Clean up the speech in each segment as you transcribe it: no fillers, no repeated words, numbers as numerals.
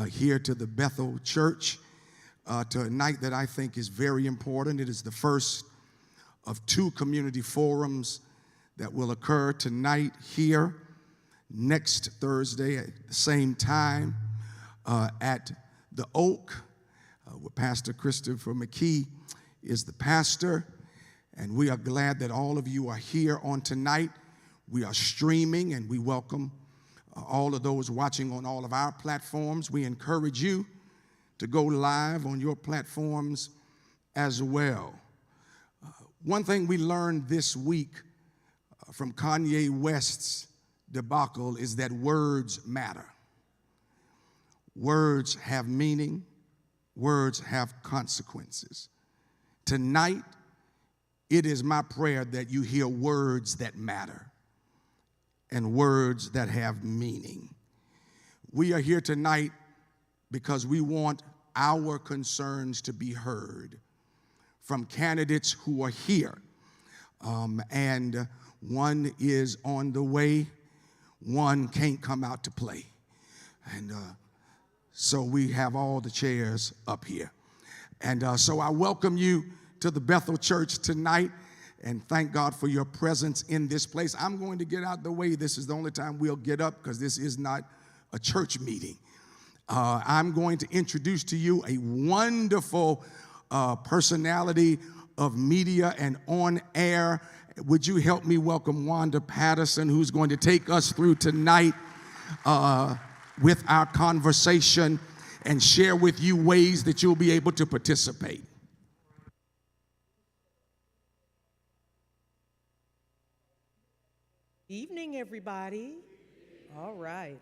here to the Bethel Church tonight that I think is very important. It is the first of two community forums that will occur tonight here, next Thursday at the same time at the Oak, where Pastor Christopher McKee is the pastor. And we are glad that all of you are here on tonight. We are streaming, and we welcome all of those watching on all of our platforms. We encourage you to go live on your platforms as well. One thing we learned this week from Kanye West's debacle is that words matter. Words have meaning. Words have consequences. Tonight, it is my prayer that you hear words that matter and words that have meaning. We are here tonight because we want our concerns to be heard from candidates who are here. And one is on the way, one can't come out to play. And so we have all the chairs up here. And so I welcome you to the Bethel Church tonight, and thank God for your presence in this place. I'm going to get out the way. This is the only time we'll get up because this is not a church meeting. I'm going to introduce to you a wonderful personality of media and on air. Would you help me welcome Wanda Patterson, who's going to take us through tonight with our conversation and share with you ways that you'll be able to participate. Evening, everybody. All right.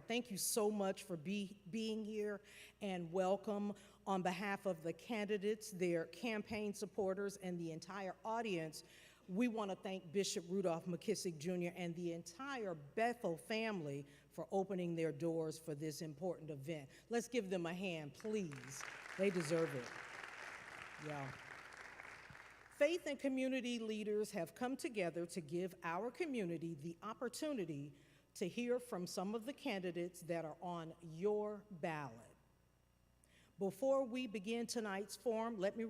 Thank you so much for being here, and welcome on behalf of the candidates, their campaign supporters, and the entire audience. We want to thank Bishop Rudolph McKissick Jr. and the entire Bethel family for opening their doors for this important event. Let's give them a hand, please. They deserve it. Yeah. Faith and community leaders have come together to give our community the opportunity to hear from some of the candidates that are on your ballot. Before we begin tonight's forum, let me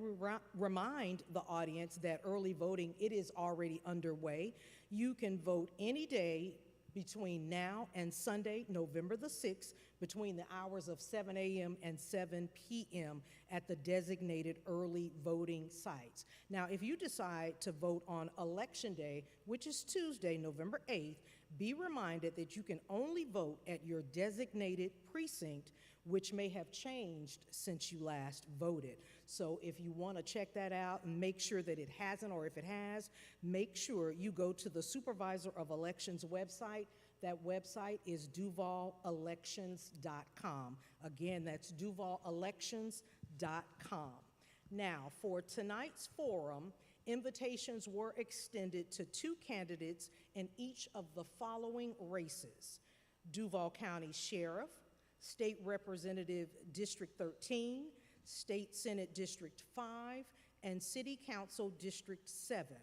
remind the audience that early voting, it is already underway. You can vote any day between now and Sunday, November the 6th, between the hours of 7 a.m. and 7 p.m. at the designated early voting sites. Now, if you decide to vote on Election Day, which is Tuesday, November 8th, be reminded that you can only vote at your designated precinct, which may have changed since you last voted. So if you want to check that out and make sure that it hasn't, or if it has, make sure you go to the Supervisor of Elections website. That website is DuvalElections.com. Again, that's DuvalElections.com. Now, for tonight's forum, invitations were extended to two candidates in each of the following races: Duval County Sheriff, State Representative District 13, State Senate District 5, and City Council District 7.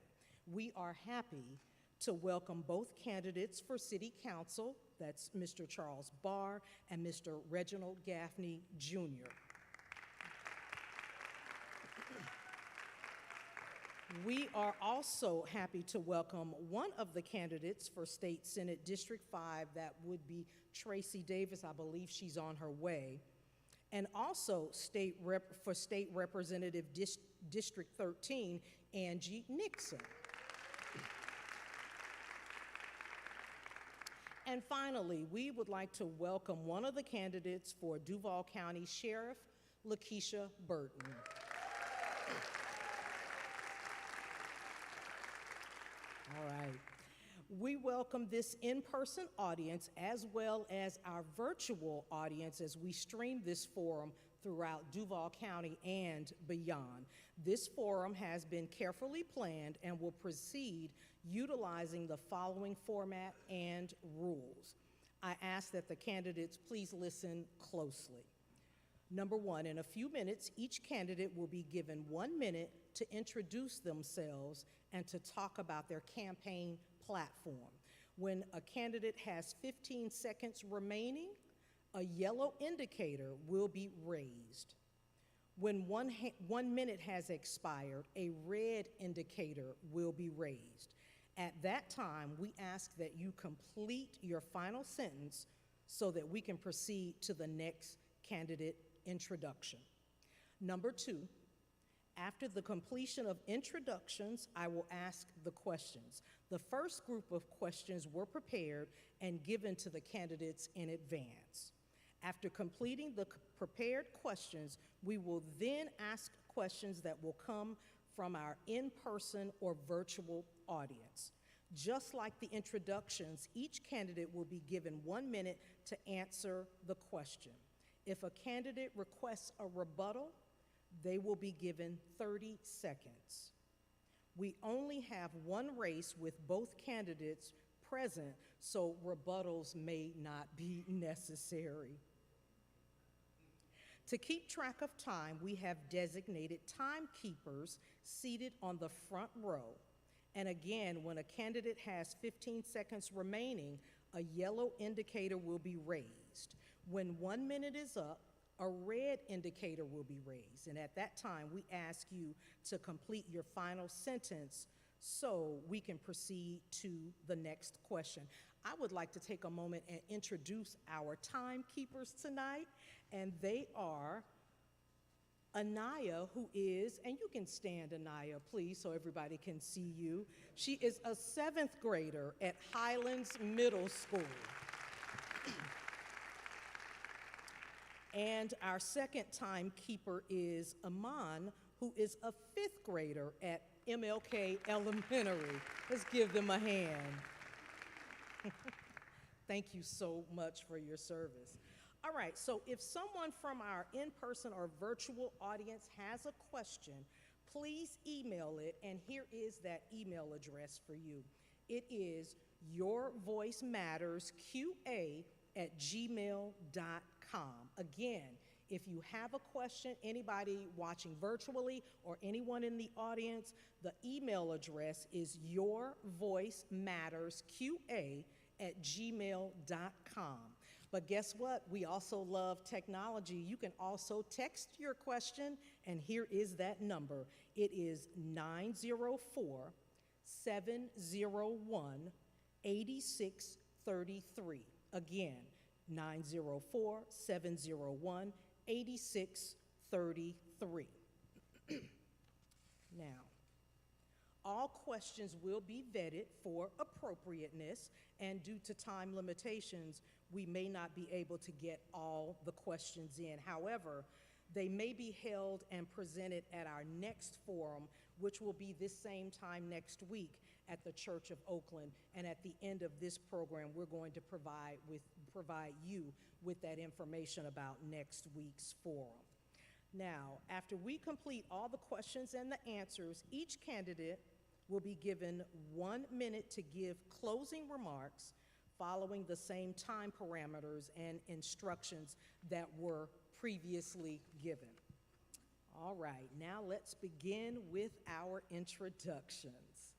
We are happy to welcome both candidates for City Council. That's Mr. Charles Barr and Mr. Reginald Gaffney, Jr. We are also happy to welcome one of the candidates for State Senate District 5, that would be Tracy Davis. I believe she's on her way. And also for State Representative District 13, Angie Nixon. And finally, we would like to welcome one of the candidates for Duval County Sheriff, Lakeisha Burton. All right. We welcome this in-person audience as well as our virtual audience as we stream this forum throughout Duval County and beyond. This forum has been carefully planned and will proceed utilizing the following format and rules. I ask that the candidates please listen closely. Number one, in a few minutes, each candidate will be given 1 minute to introduce themselves and to talk about their campaign platform. When a candidate has 15 seconds remaining, A yellow indicator will be raised. When 1 minute has expired, a red indicator will be raised. At that time, we ask that you complete your final sentence so that we can proceed to the next candidate introduction. Number two, after the completion of introductions, I will ask the questions. The first group of questions were prepared and given to the candidates in advance. After completing the prepared questions, we will then ask questions that will come from our in-person or virtual audience. Just like the introductions, each candidate will be given 1 minute to answer the question. If a candidate requests a rebuttal, they will be given 30 seconds. We only have one race with both candidates present, so rebuttals may not be necessary. To keep track of time, we have designated timekeepers seated on the front row. And again, when a candidate has 15 seconds remaining, a yellow indicator will be raised. When 1 minute is up, a red indicator will be raised. And at that time, we ask you to complete your final sentence so we can proceed to the next question. I would like to take a moment and introduce our timekeepers tonight, and they are Anaya, who is, and you can stand, Anaya, please, so everybody can see you. She is a 7th grader at Highlands Middle School. And our second timekeeper is Aman, who is a 5th grader at MLK Elementary. Let's give them a hand. Thank you so much for your service. All right, so if someone from our in-person or virtual audience has a question, please email it, and here is that email address for you. It is yourvoicemattersqa@gmail.com. Again, if you have a question, anybody watching virtually or anyone in the audience, the email address is yourvoicemattersqa@gmail.com. But guess what? We also love technology. You can also text your question, and here is that number. It is 904-701-8633. Again, 904-701-8633. Now, all questions will be vetted for appropriateness, and due to time limitations, we may not be able to get all the questions in. However, they may be held and presented at our next forum, which will be this same time next week at the Church of Oakland. And at the end of this program, we're going to provide you with that information about next week's forum. Now, after we complete all the questions and the answers, each candidate will be given 1 minute to give closing remarks following the same time parameters and instructions that were previously given. All right, now let's begin with our introductions.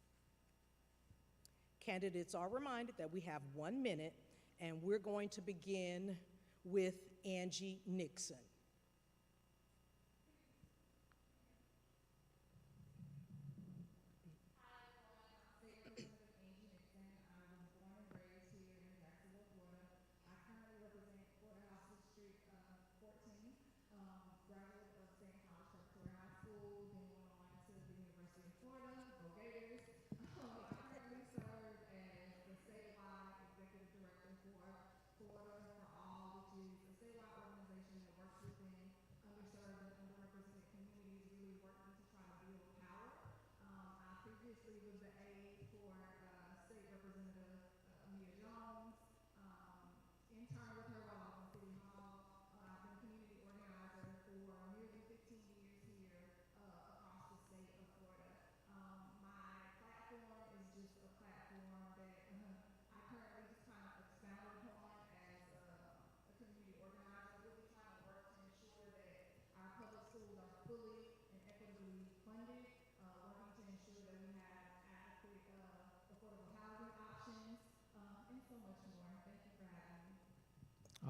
Candidates are reminded that we have 1 minute, and we're going to begin with Angie Nixon.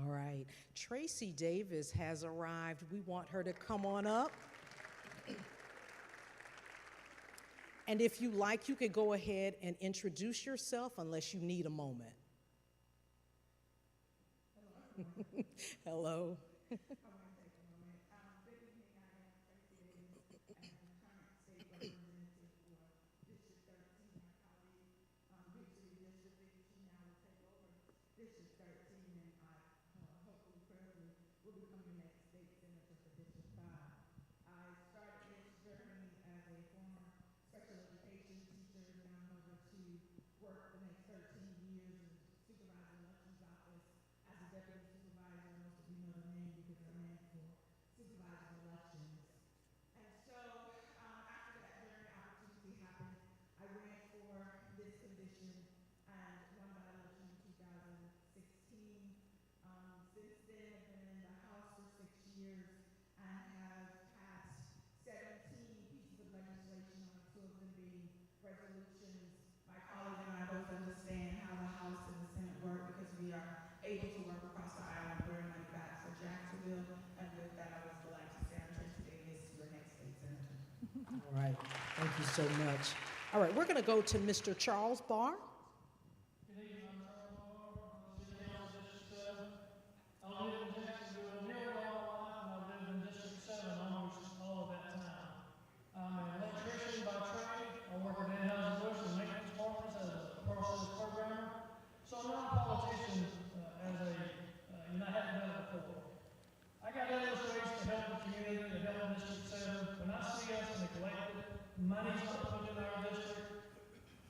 All right. Tracy Davis has arrived. We want her to come on up. And if you like, you could go ahead and introduce yourself unless you need a moment. Hello. All right, thank you so much. All right, we're going to go to Mr. Charles Barr. I lived in Jacksonville nearly all my life, and I lived in District 7 almost all of that time. I'm an electrician by trade. I work at Anheuser-Busch in maintenance departments as a process programmer. So I'm not a politician I haven't done it before. I got in this race to help the community, to help District 7. When I see us neglected, money's not put in our district,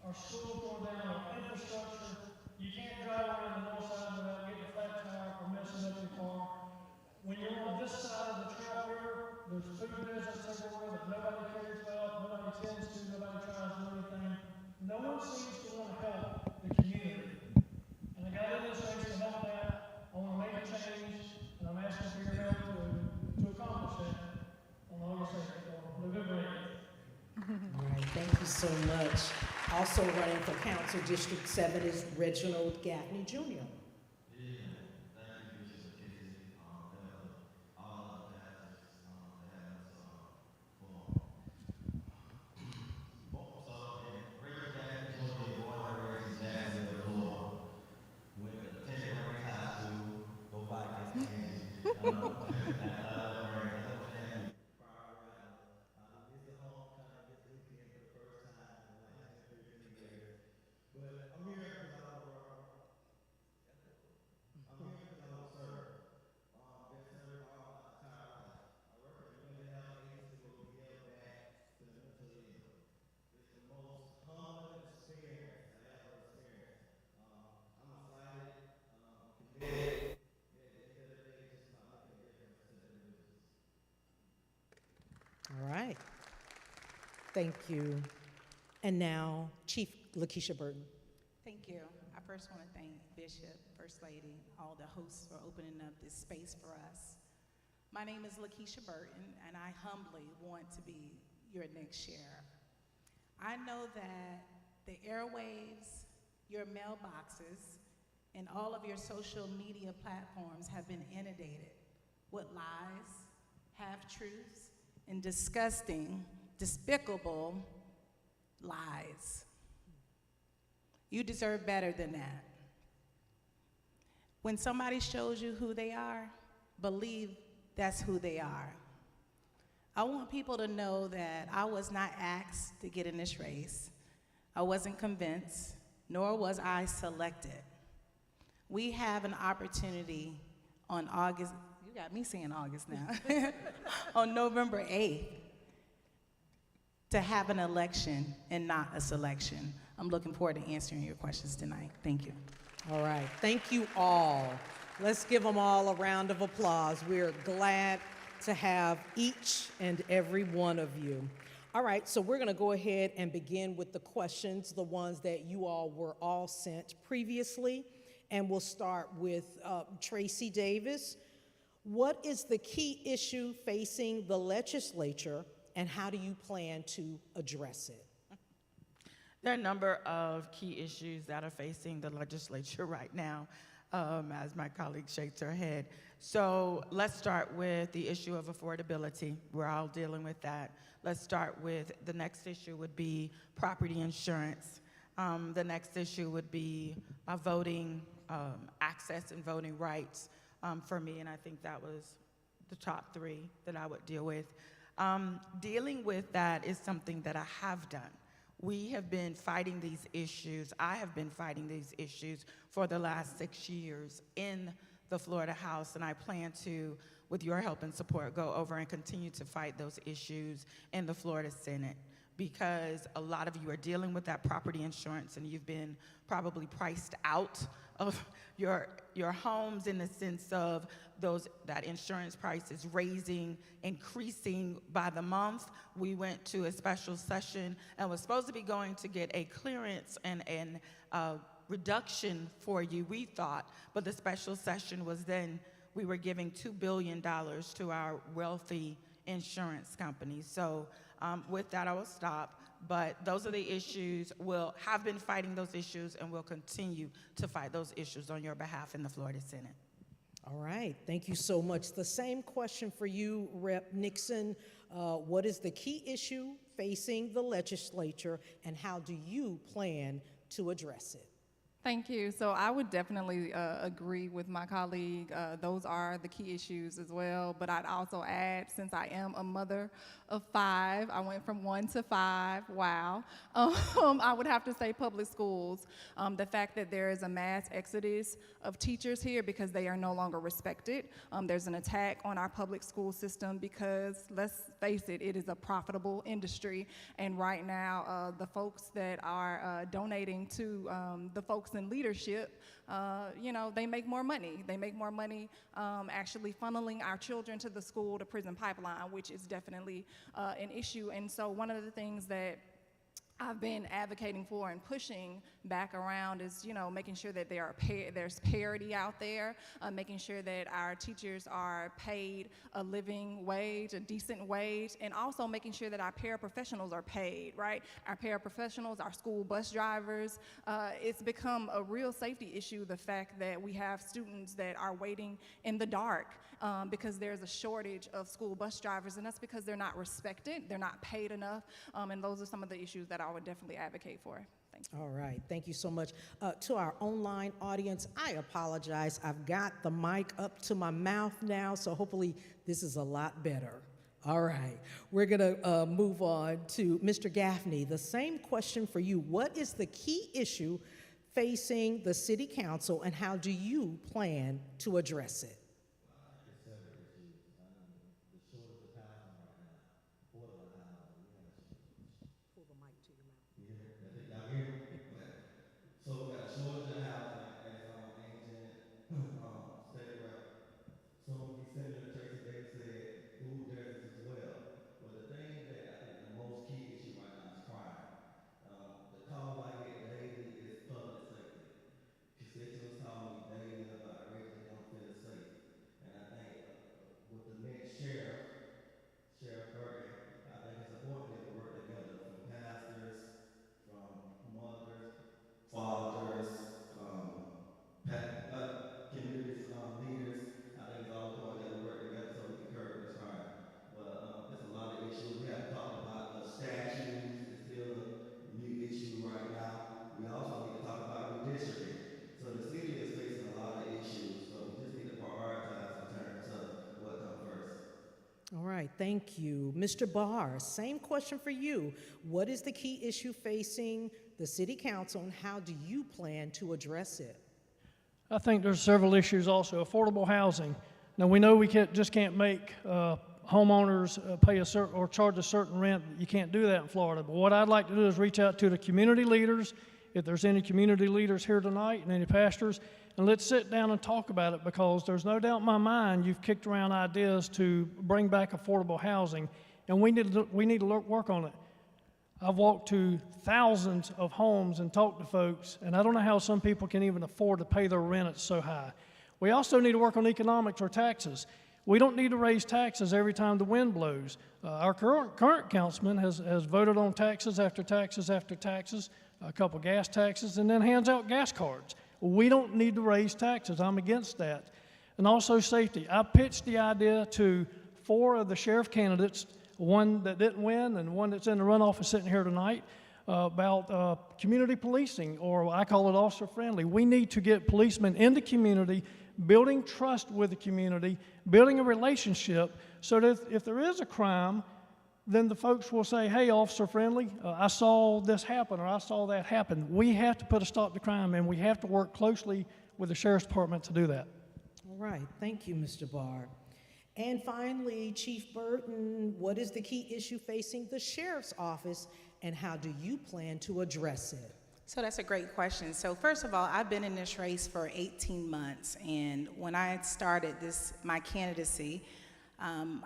our schools going down, our infrastructure, you can't drive around the north side without getting a flat tire or messing up your car. When you're on this side of the Trout River, there's food deserts everywhere that nobody cares about, nobody tends to, nobody tries to do anything. No one seems to want to help the community. And I got in this race to help that. I want to make a change, and I'm asking for your help to accomplish that on August 8th, or November 8th. All right, thank you so much. Also running for Council District 7 is Reginald Gaffney Jr. All right. Thank you. And now, Chief Lakeisha Burton. Thank you. I first want to thank Bishop, First Lady, all the hosts for opening up this space for us. My name is Lakeisha Burton, and I humbly want to be your next sheriff. I know that the airwaves, your mailboxes, and all of your social media platforms have been inundated with lies, half-truths, and disgusting, despicable lies. You deserve better than that. When somebody shows you who they are, believe that's who they are. I want people to know that I was not asked to get in this race. I wasn't convinced, nor was I selected. We have an opportunity on August, you got me saying August now, on November 8th, to have an election and not a selection. I'm looking forward to answering your questions tonight. Thank you. All right, thank you all. Let's give them all a round of applause. We're glad to have each and every one of you. All right, so we're gonna go ahead and begin with the questions, the ones that you all were all sent previously. And we'll start with Tracy Davis. What is the key issue facing the legislature, and how do you plan to address it? There are a number of key issues that are facing the legislature right now. as my colleague shakes her head. So let's start with the issue of affordability. We're all dealing with that. Let's start with the next issue would be property insurance. The next issue would be voting access and voting rights for me, and I think that was the top three that I would deal with. Dealing with that is something that I have done. We have been fighting these issues. I have been fighting these issues for the last 6 years in the Florida House, and I plan to, with your help and support, go over and continue to fight those issues in the Florida Senate, because a lot of you are dealing with that property insurance, and you've been probably priced out of your homes in the sense of that insurance price is increasing by the month. We went to a special session and was supposed to be going to get a clearance and reduction for you, we thought, but the special session was then we were giving $2 billion to our wealthy insurance companies. So with that, I will stop. But those are the issues. We'll have been fighting those issues, and we'll continue to fight those issues on your behalf in the Florida Senate. All right, thank you so much. The same question for you, Rep. Nixon. What is the key issue facing the legislature, and how do you plan to address it? Thank you. So I would definitely agree with my colleague. Those are the key issues as well. But I'd also add, since I am a mother of 5, I went from 1 to 5, wow. I would have to say public schools. The fact that there is a mass exodus of teachers here because they are no longer respected. There's an attack on our public school system because, let's face it, it is a profitable industry. And right now, the folks that are donating to the folks in leadership, they make more money. They make more money actually funneling our children to the school to prison pipeline, which is definitely an issue. And so one of the things that I've been advocating for and pushing back around is, making sure that there's parity out there, making sure that our teachers are paid a living wage, a decent wage, and also making sure that our paraprofessionals are paid, right? Our paraprofessionals, our school bus drivers, it's become a real safety issue, the fact that we have students that are waiting in the dark because there's a shortage of school bus drivers, and that's because they're not respected, they're not paid enough, and those are some of the issues that I would definitely advocate for. Thank you. All right, thank you so much. To our online audience, I apologize. I've got the mic up to my mouth now, so hopefully this is a lot better. All right, we're gonna move on to Mr. Gaffney. The same question for you. What is the key issue facing the City Council, and how do you plan to address it? So we got a shortage of housing, as Agent State Rep. Soon Senator Tracy Davis said, food deserts as well. But the thing that I think the most key issue right now is crime. The calls I get daily is public safety. Constituents call me daily about the reason they don't feel safe. And I think with the next Sheriff Burton, I think it's important that we work together, from pastors, from mothers, fathers, communities, leaders. I think it's all important that we work together so we can curb this crime. But there's a lot of issues. We haven't talked about the statues. It's still a new issue right now. We also need to talk about redistricting. So the city is facing a lot of issues. So we just need to prioritize in terms of what comes first. All right, thank you. Mr. Barr, same question for you. What is the key issue facing the City Council, and how do you plan to address it? I think there's several issues also. Affordable housing. Now, we know we just can't make homeowners pay a certain or charge a certain rent. You can't do that in Florida. But what I'd like to do is reach out to the community leaders, if there's any community leaders here tonight and any pastors, and let's sit down and talk about it, because there's no doubt in my mind you've kicked around ideas to bring back affordable housing, and we need to work on it. I've walked to thousands of homes and talked to folks, and I don't know how some people can even afford to pay their rent. It's so high. We also need to work on economics or taxes. We don't need to raise taxes every time the wind blows. Our current councilman has voted on taxes after taxes after taxes, a couple gas taxes, and then hands out gas cards. We don't need to raise taxes. I'm against that. And also safety. I pitched the idea to 4 of the sheriff candidates, one that didn't win and one that's in the runoff is sitting here tonight, about community policing, or I call it officer friendly. We need to get policemen in the community, building trust with the community, building a relationship so that if there is a crime, then the folks will say, hey, officer friendly, I saw this happen or I saw that happen. We have to put a stop to crime, and we have to work closely with the sheriff's department to do that. All right, thank you, Mr. Barr. And finally, Chief Burton, what is the key issue facing the sheriff's office, and how do you plan to address it? So that's a great question. So first of all, I've been in this race for 18 months, and when I started my candidacy,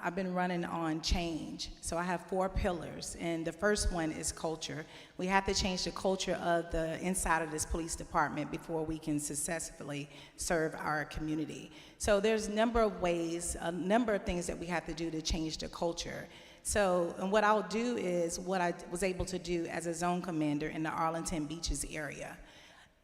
I've been running on change. So I have 4 pillars, and the first one is culture. We have to change the culture of the inside of this police department before we can successfully serve our community. So there's a number of ways, a number of things that we have to do to change the culture. So, and what I'll do is what I was able to do as a zone commander in the Arlington Beaches area.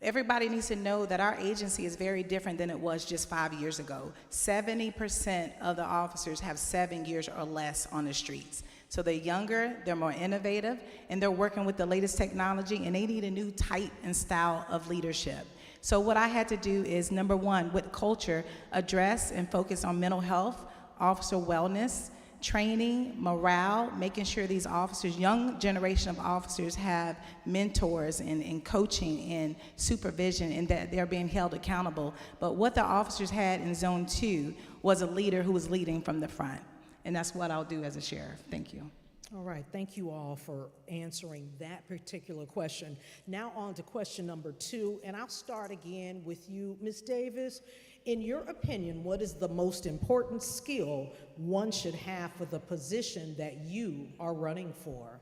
Everybody needs to know that our agency is very different than it was just 5 years ago. 70% of the officers have 7 years or less on the streets. So they're younger, they're more innovative, and they're working with the latest technology, and they need a new type and style of leadership. So what I had to do is, number one, with culture, address and focus on mental health, officer wellness, training, morale, making sure these officers, young generation of officers, have mentors and coaching and supervision, and that they're being held accountable. But what the officers had in Zone 2 was a leader who was leading from the front. And that's what I'll do as a sheriff. Thank you. All right, thank you all for answering that particular question. Now on to question number 2, and I'll start again with you, Ms. Davis. In your opinion, what is the most important skill one should have for the position that you are running for?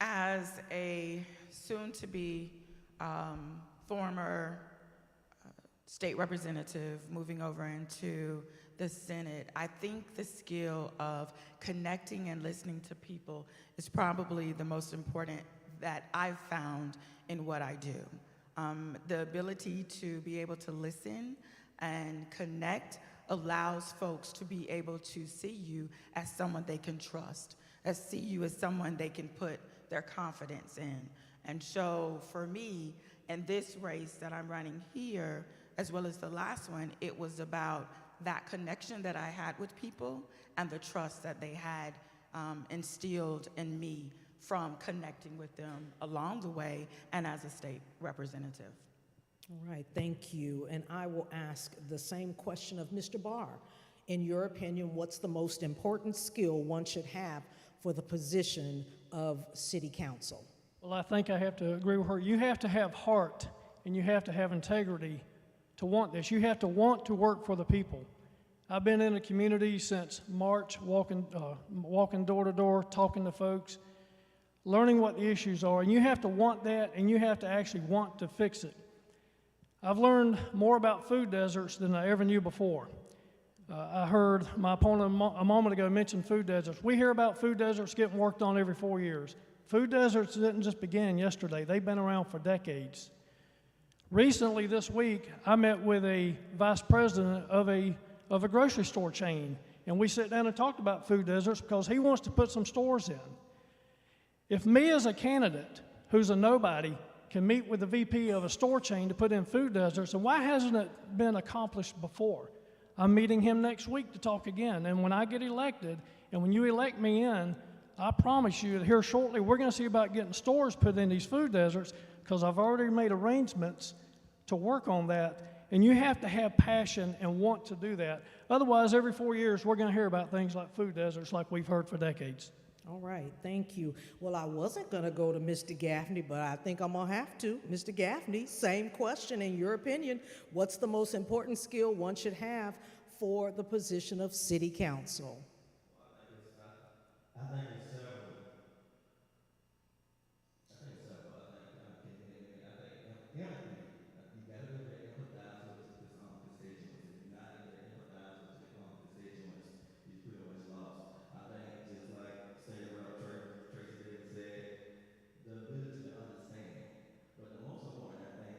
As a soon-to-be former state representative moving over into the Senate, I think the skill of connecting and listening to people is probably the most important that I've found in what I do. The ability to be able to listen and connect allows folks to be able to see you as someone they can trust, see you as someone they can put their confidence in. And so for me, in this race that I'm running here, as well as the last one, it was about that connection that I had with people and the trust that they had instilled in me from connecting with them along the way and as a state representative. All right, thank you. And I will ask the same question of Mr. Barr. In your opinion, what's the most important skill one should have for the position of city council? Well, I think I have to agree with her. You have to have heart and you have to have integrity to want this. You have to want to work for the people. I've been in the community since March, walking door to door, talking to folks, learning what the issues are, and you have to want that, and you have to actually want to fix it. I've learned more about food deserts than I ever knew before. I heard my opponent a moment ago mention food deserts. We hear about food deserts getting worked on every 4 years. Food deserts didn't just begin yesterday. They've been around for decades. Recently, this week, I met with a vice president of a grocery store chain, and we sat down and talked about food deserts because he wants to put some stores in. If me as a candidate who's a nobody can meet with the VP of a store chain to put in food deserts, and why hasn't it been accomplished before? I'm meeting him next week to talk again, and when I get elected, and when you elect me in, I promise you that here shortly we're going to see about getting stores put in these food deserts because I've already made arrangements to work on that, and you have to have passion and want to do that. Otherwise, every 4 years we're going to hear about things like food deserts like we've heard for decades. All right, thank you. Well, I wasn't going to go to Mr. Gaffney, but I think I'm going to have to. Mr. Gaffney, same question. In your opinion, what's the most important skill one should have for the position of city council? I think it's several. I think empathy. You got to be able to empathize with the constituents. If you're not able to empathize with your constituents, you're pretty much lost. I think just like State Rep Tracy Davis said, the ability to understand. But the most important, I think,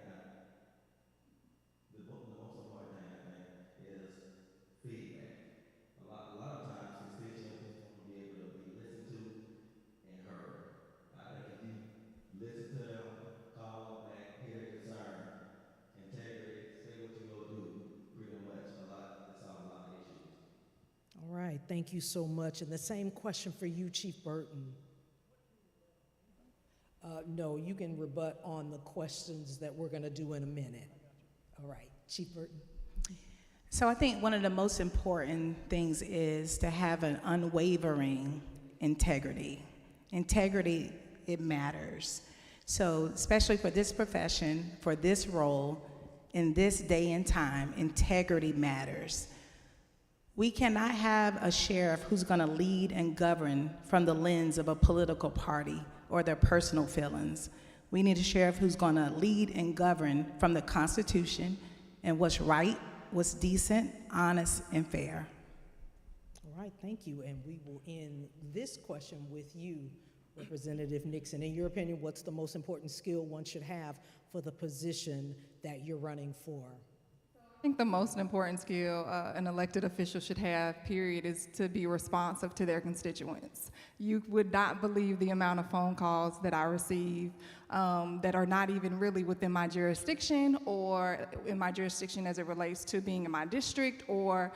thank you so much. And the same question for you, Chief Burton. No, you can rebut on the questions that we're going to do in a minute. All right, Chief Burton. So I think one of the most important things is to have an unwavering integrity. Integrity, it matters. So especially for this profession, for this role, in this day and time, integrity matters. We cannot have a sheriff who's going to lead and govern from the lens of a political party or their personal feelings. We need a sheriff who's going to lead and govern from the Constitution and what's right, what's decent, honest, and fair. All right, thank you. And we will end this question with you, Representative Nixon. In your opinion, what's the most important skill one should have for the position that you're running for? I think the most important skill an elected official should have, period, is to be responsive to their constituents. You would not believe the amount of phone calls that I receive that are not even really within my jurisdiction or in my jurisdiction as it relates to being in my district or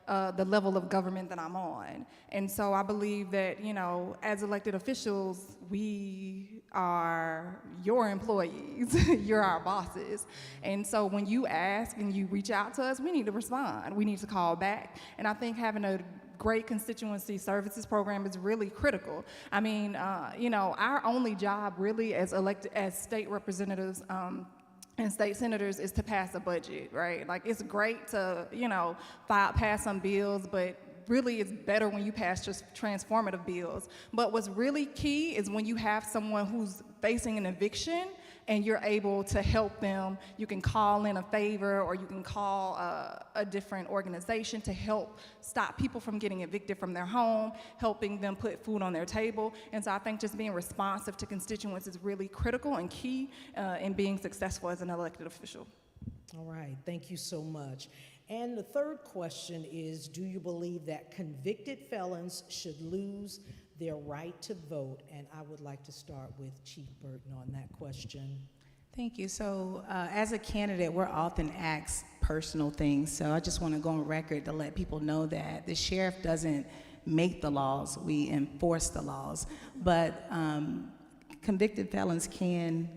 the level of government that I'm on. And so I believe that, you know, as elected officials, we are your employees, you're our bosses. And so when you ask and you reach out to us, we need to respond. We need to call back. And I think having a great constituency services program is really critical. I mean, you know, our only job really as state representatives and state senators is to pass a budget, right? Like, it's great to, you know, pass some bills, but really it's better when you pass just transformative bills. But what's really key is when you have someone who's facing an eviction and you're able to help them. You can call in a favor, or you can call a different organization to help stop people from getting evicted from their home, helping them put food on their table. And so I think just being responsive to constituents is really critical and key in being successful as an elected official. All right, thank you so much. And the third question is, do you believe that convicted felons should lose their right to vote? And I would like to start with Chief Burton on that question. Thank you. So as a candidate, we're often asked personal things. So I just want to go on record to let people know that the sheriff doesn't make the laws, we enforce the laws. But convicted felons can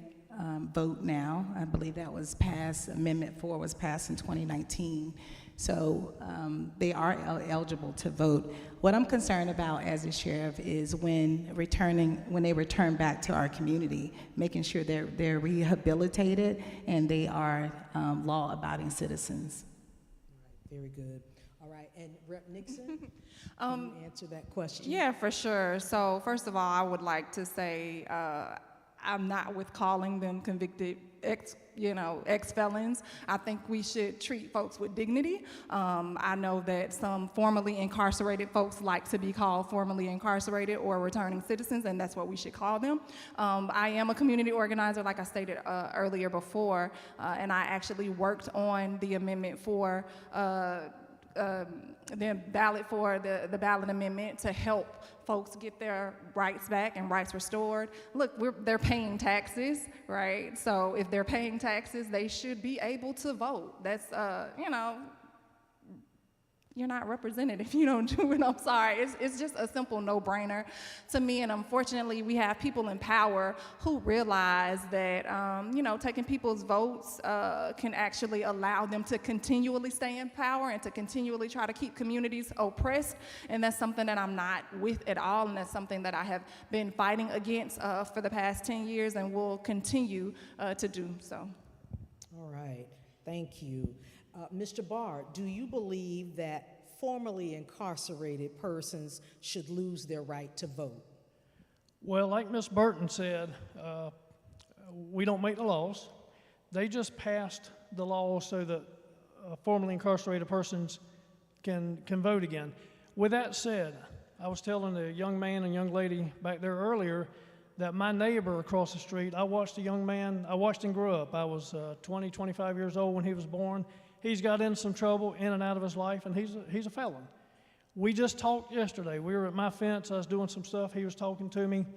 vote now. I believe that was passed, Amendment 4 was passed in 2019. So they are eligible to vote. What I'm concerned about as a sheriff is when they return back to our community, making sure they're rehabilitated and they are law-abiding citizens. All right, very good. All right, and Rep. Nixon, can you answer that question? Yeah, for sure. So first of all, I would like to say I'm not with calling them convicted ex-felons. I think we should treat folks with dignity. I know that some formerly incarcerated folks like to be called formerly incarcerated or returning citizens, and that's what we should call them. I am a community organizer, like I stated earlier before, and I actually worked on the amendment for the ballot amendment to help folks get their rights back and rights restored. Look, they're paying taxes, right? So if they're paying taxes, they should be able to vote. That's, you're not represented if you don't do it. I'm sorry. It's just a simple no-brainer to me. And unfortunately, we have people in power who realize that, taking people's votes can actually allow them to continually stay in power and to continually try to keep communities oppressed. And that's something that I'm not with at all. And that's something that I have been fighting against for the past 10 years and will continue to do so. All right. Thank you. Mr. Barr, do you believe that formerly incarcerated persons should lose their right to vote? Well, like Ms. Burton said, we don't make the laws. They just passed the law so that formerly incarcerated persons can vote again. With that said, I was telling a young man and young lady back there earlier that my neighbor across the street, I watched him grow up. I was 20, 25 years old when he was born. He's got in some trouble in and out of his life, and he's a felon. We just talked yesterday. We were at my fence. I was doing some stuff. He was talking to me,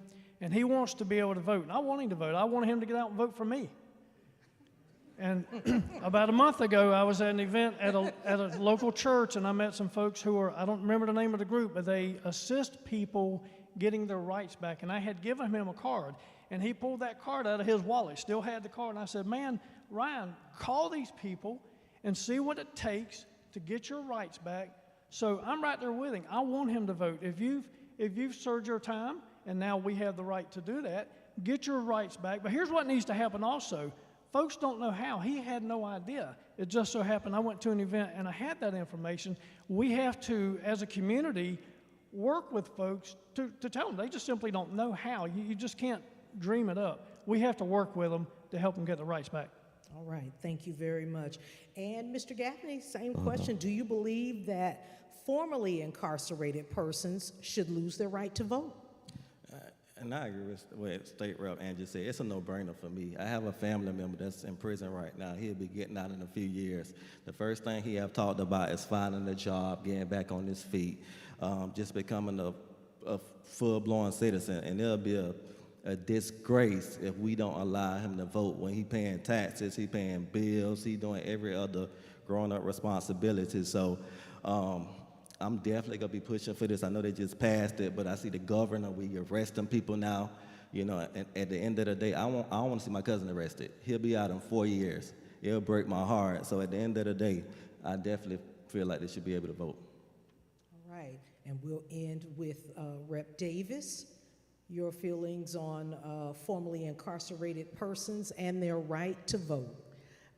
and he wants to be able to vote. And I want him to vote. I want him to get out and vote for me. And about a month ago, I was at an event at a local church, and I met some folks who are, I don't remember the name of the group, but they assist people getting their rights back. And I had given him a card, and he pulled that card out of his wallet, still had the card. And I said, man, Ryan, call these people and see what it takes to get your rights back. So I'm right there with him. I want him to vote. If you've served your time, and now we have the right to do that, get your rights back. But here's what needs to happen also. Folks don't know how. He had no idea. It just so happened I went to an event and I had that information. We have to, as a community, work with folks to tell them. They just simply don't know how. You just can't dream it up. We have to work with them to help them get the rights back. All right, thank you very much. And Mr. Gaffney, same question. Do you believe that formerly incarcerated persons should lose their right to vote? And I agree with what State Rep Andrew said. It's a no-brainer for me. I have a family member that's in prison right now. He'll be getting out in a few years. The first thing he have talked about is finding a job, getting back on his feet, just becoming a full-blown citizen. And it'll be a disgrace if we don't allow him to vote when he paying taxes, he paying bills, he doing every other grown-up responsibility. So I'm definitely gonna be pushing for this. I know they just passed it, but I see the governor, we arresting people now, you know, and at the end of the day, I don't want to see my cousin arrested. He'll be out in 4 years. It'll break my heart. So at the end of the day, I definitely feel like they should be able to vote. All right, and we'll end with Rep. Davis. Your feelings on formerly incarcerated persons and their right to vote.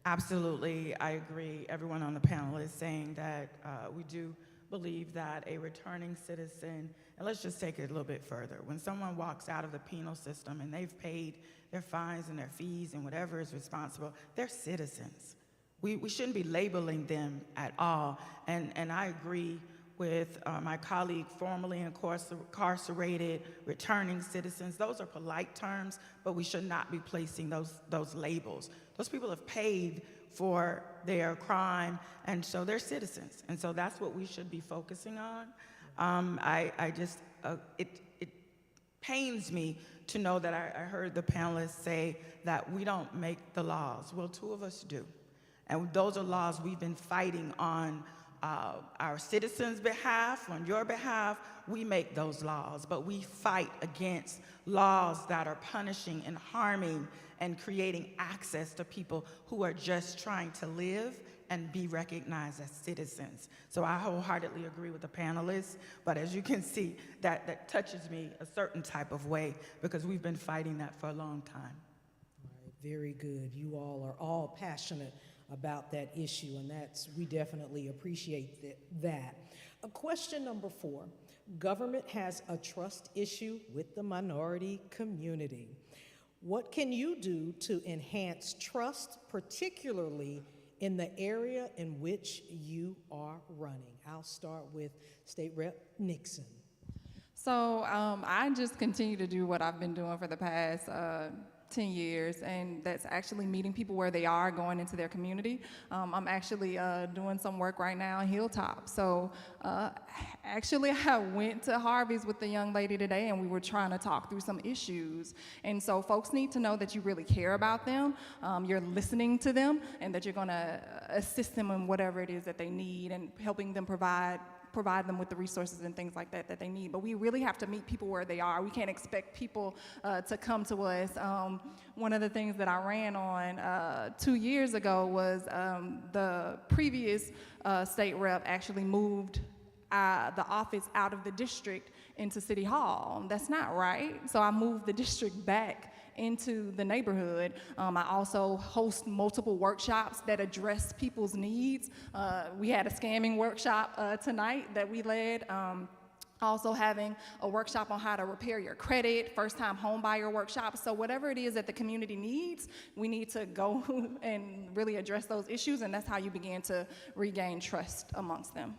Absolutely, I agree. Everyone on the panel is saying that we do believe that a returning citizen, and let's just take it a little bit further, when someone walks out of the penal system and they've paid their fines and their fees and whatever is responsible, they're citizens. We shouldn't be labeling them at all. And I agree with my colleague, formerly incarcerated, returning citizens. Those are polite terms, but we should not be placing those labels. Those people have paid for their crime, and so they're citizens. And so that's what we should be focusing on. It pains me to know that I heard the panelists say that we don't make the laws. Well, two of us do. And those are laws we've been fighting on our citizens' behalf, on your behalf. We make those laws, but we fight against laws that are punishing and harming and creating access to people who are just trying to live and be recognized as citizens. So I wholeheartedly agree with the panelists, but as you can see, that touches me a certain type of way because we've been fighting that for a long time. All right, very good. You all are all passionate about that issue, and we definitely appreciate that. Question number 4, government has a trust issue with the minority community. What can you do to enhance trust, particularly in the area in which you are running? I'll start with State Rep Nixon. So I just continue to do what I've been doing for the past 10 years, and that's actually meeting people where they are, going into their community. I'm actually doing some work right now in Hilltop. So actually I went to Harvey's with the young lady today, and we were trying to talk through some issues. And so folks need to know that you really care about them, you're listening to them, and that you're gonna assist them in whatever it is that they need and helping them provide them with the resources and things like that they need. But we really have to meet people where they are. We can't expect people to come to us. One of the things that I ran on 2 years ago was the previous state rep actually moved the office out of the district into City Hall. That's not right. So I moved the district back into the neighborhood. I also host multiple workshops that address people's needs. We had a scamming workshop tonight that we led. Also having a workshop on how to repair your credit, first-time home buyer workshop. So whatever it is that the community needs, we need to go and really address those issues, and that's how you begin to regain trust amongst them.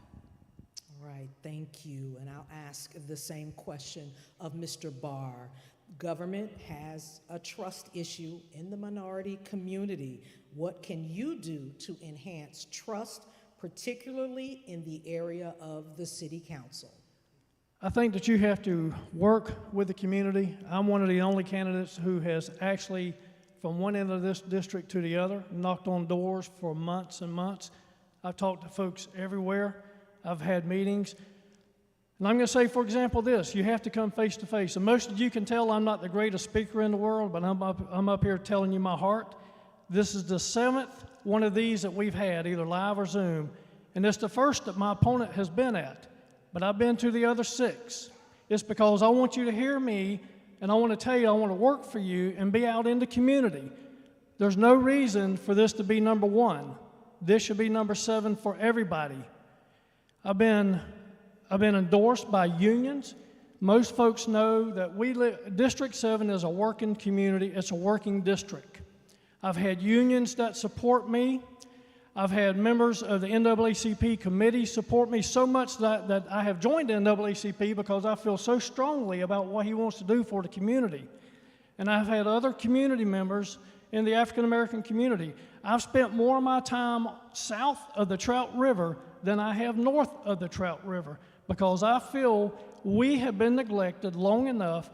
All right, thank you. And I'll ask the same question of Mr. Barr. Government has a trust issue in the minority community. What can you do to enhance trust, particularly in the area of the city council? I think that you have to work with the community. I'm one of the only candidates who has actually, from one end of this district to the other, knocked on doors for months and months. I've talked to folks everywhere. I've had meetings. And I'm going to say, for example, this. You have to come face to face. And most of you can tell I'm not the greatest speaker in the world, but I'm up here telling you my heart. This is the 7th one of these that we've had, either live or Zoom. And it's the first that my opponent has been at. But I've been to the other 6. It's because I want you to hear me, and I want to tell you I want to work for you and be out in the community. There's no reason for this to be number 1. This should be number 7 for everybody. I've been endorsed by unions. Most folks know that District 7 is a working community. It's a working district. I've had unions that support me. I've had members of the NAACP committee support me so much that I have joined the NAACP because I feel so strongly about what he wants to do for the community. And I've had other community members in the African American community. I've spent more of my time south of the Trout River than I have north of the Trout River because I feel we have been neglected long enough.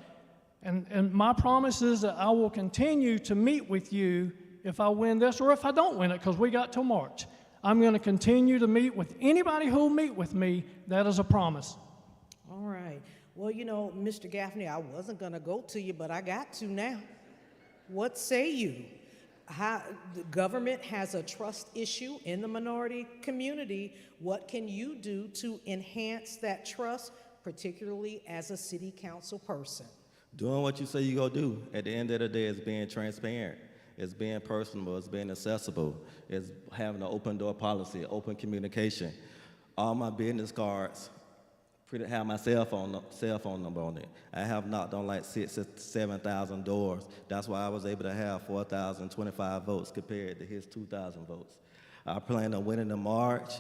And my promise is that I will continue to meet with you if I win this or if I don't win it, because we got till March. I'm going to continue to meet with anybody who will meet with me. That is a promise. All right. Well, you know, Mr. Gaffney, I wasn't going to go to you, but I got to now. What say you? The government has a trust issue in the minority community. What can you do to enhance that trust, particularly as a city council person? Doing what you say you're going to do. At the end of the day, it's being transparent. It's being personable. It's being accessible. It's having an open door policy, open communication. All my business cards have my cell phone number on it. I have knocked on like 6,000 to 7,000 doors. That's why I was able to have 4,025 votes compared to his 2,000 votes. I plan on winning in March.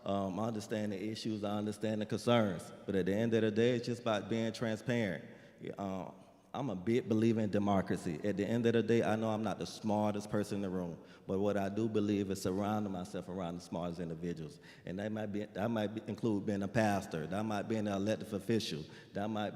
I understand the issues. I understand the concerns. But at the end of the day, it's just about being transparent. I'm a big believer in democracy. At the end of the day, I know I'm not the smartest person in the room, but what I do believe is surrounding myself around the smartest individuals. And that might include being a pastor, that might be an elected official, that might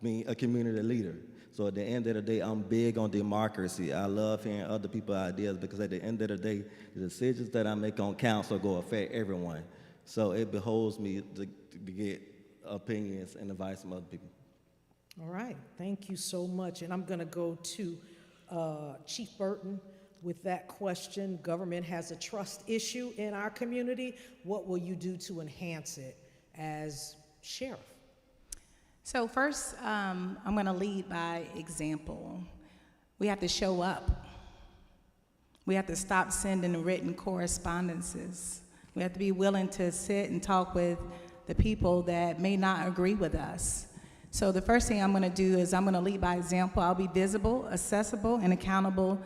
be a community leader. So at the end of the day, I'm big on democracy. I love hearing other people's ideas because at the end of the day, the decisions that I make on council go affect everyone. So it behoves me to get opinions and advice from other people. All right, thank you so much. And I'm going to go to Chief Burton with that question. Government has a trust issue in our community. What will you do to enhance it as sheriff? So first, I'm going to lead by example. We have to show up. We have to stop sending written correspondences. We have to be willing to sit and talk with the people that may not agree with us. So the first thing I'm going to do is I'm going to lead by example. I'll be visible, accessible, and accountable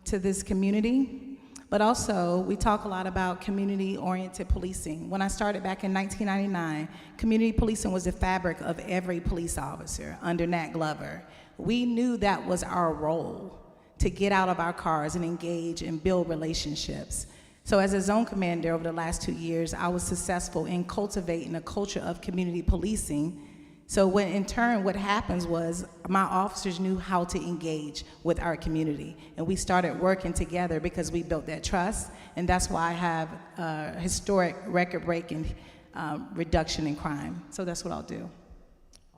to this community. But also, we talk a lot about community-oriented policing. When I started back in 1999, community policing was the fabric of every police officer under Nat Glover. We knew that was our role, to get out of our cars and engage and build relationships. So as a zone commander over the last 2 years, I was successful in cultivating a culture of community policing. So when, in turn, what happens was my officers knew how to engage with our community. And we started working together because we built that trust. And that's why I have a historic record-breaking reduction in crime. So that's what I'll do.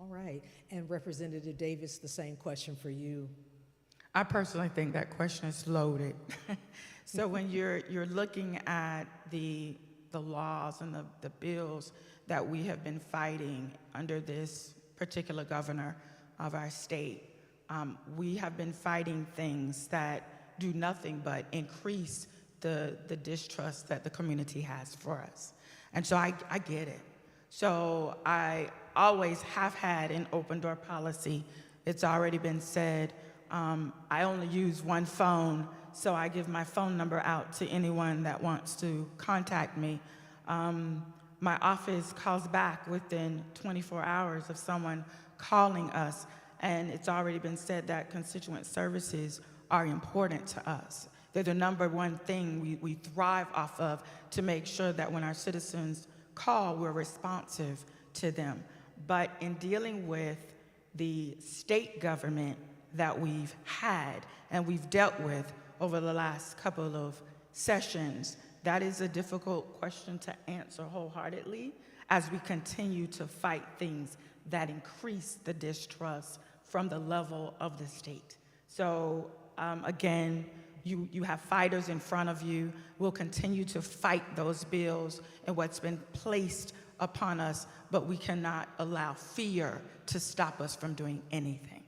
All right. And Representative Davis, the same question for you. I personally think that question is loaded. So when you're looking at the laws and the bills that we have been fighting under this particular governor of our state, we have been fighting things that do nothing but increase the distrust that the community has for us. And so I get it. So I always have had an open door policy. It's already been said. I only use one phone, so I give my phone number out to anyone that wants to contact me. My office calls back within 24 hours of someone calling us, and it's already been said that constituent services are important to us. They're the number one thing we thrive off of to make sure that when our citizens call, we're responsive to them. But in dealing with the state government that we've had and we've dealt with over the last couple of sessions, that is a difficult question to answer wholeheartedly as we continue to fight things that increase the distrust from the level of the state. So again, you have fighters in front of you. We'll continue to fight those bills and what's been placed upon us, but we cannot allow fear to stop us from doing anything.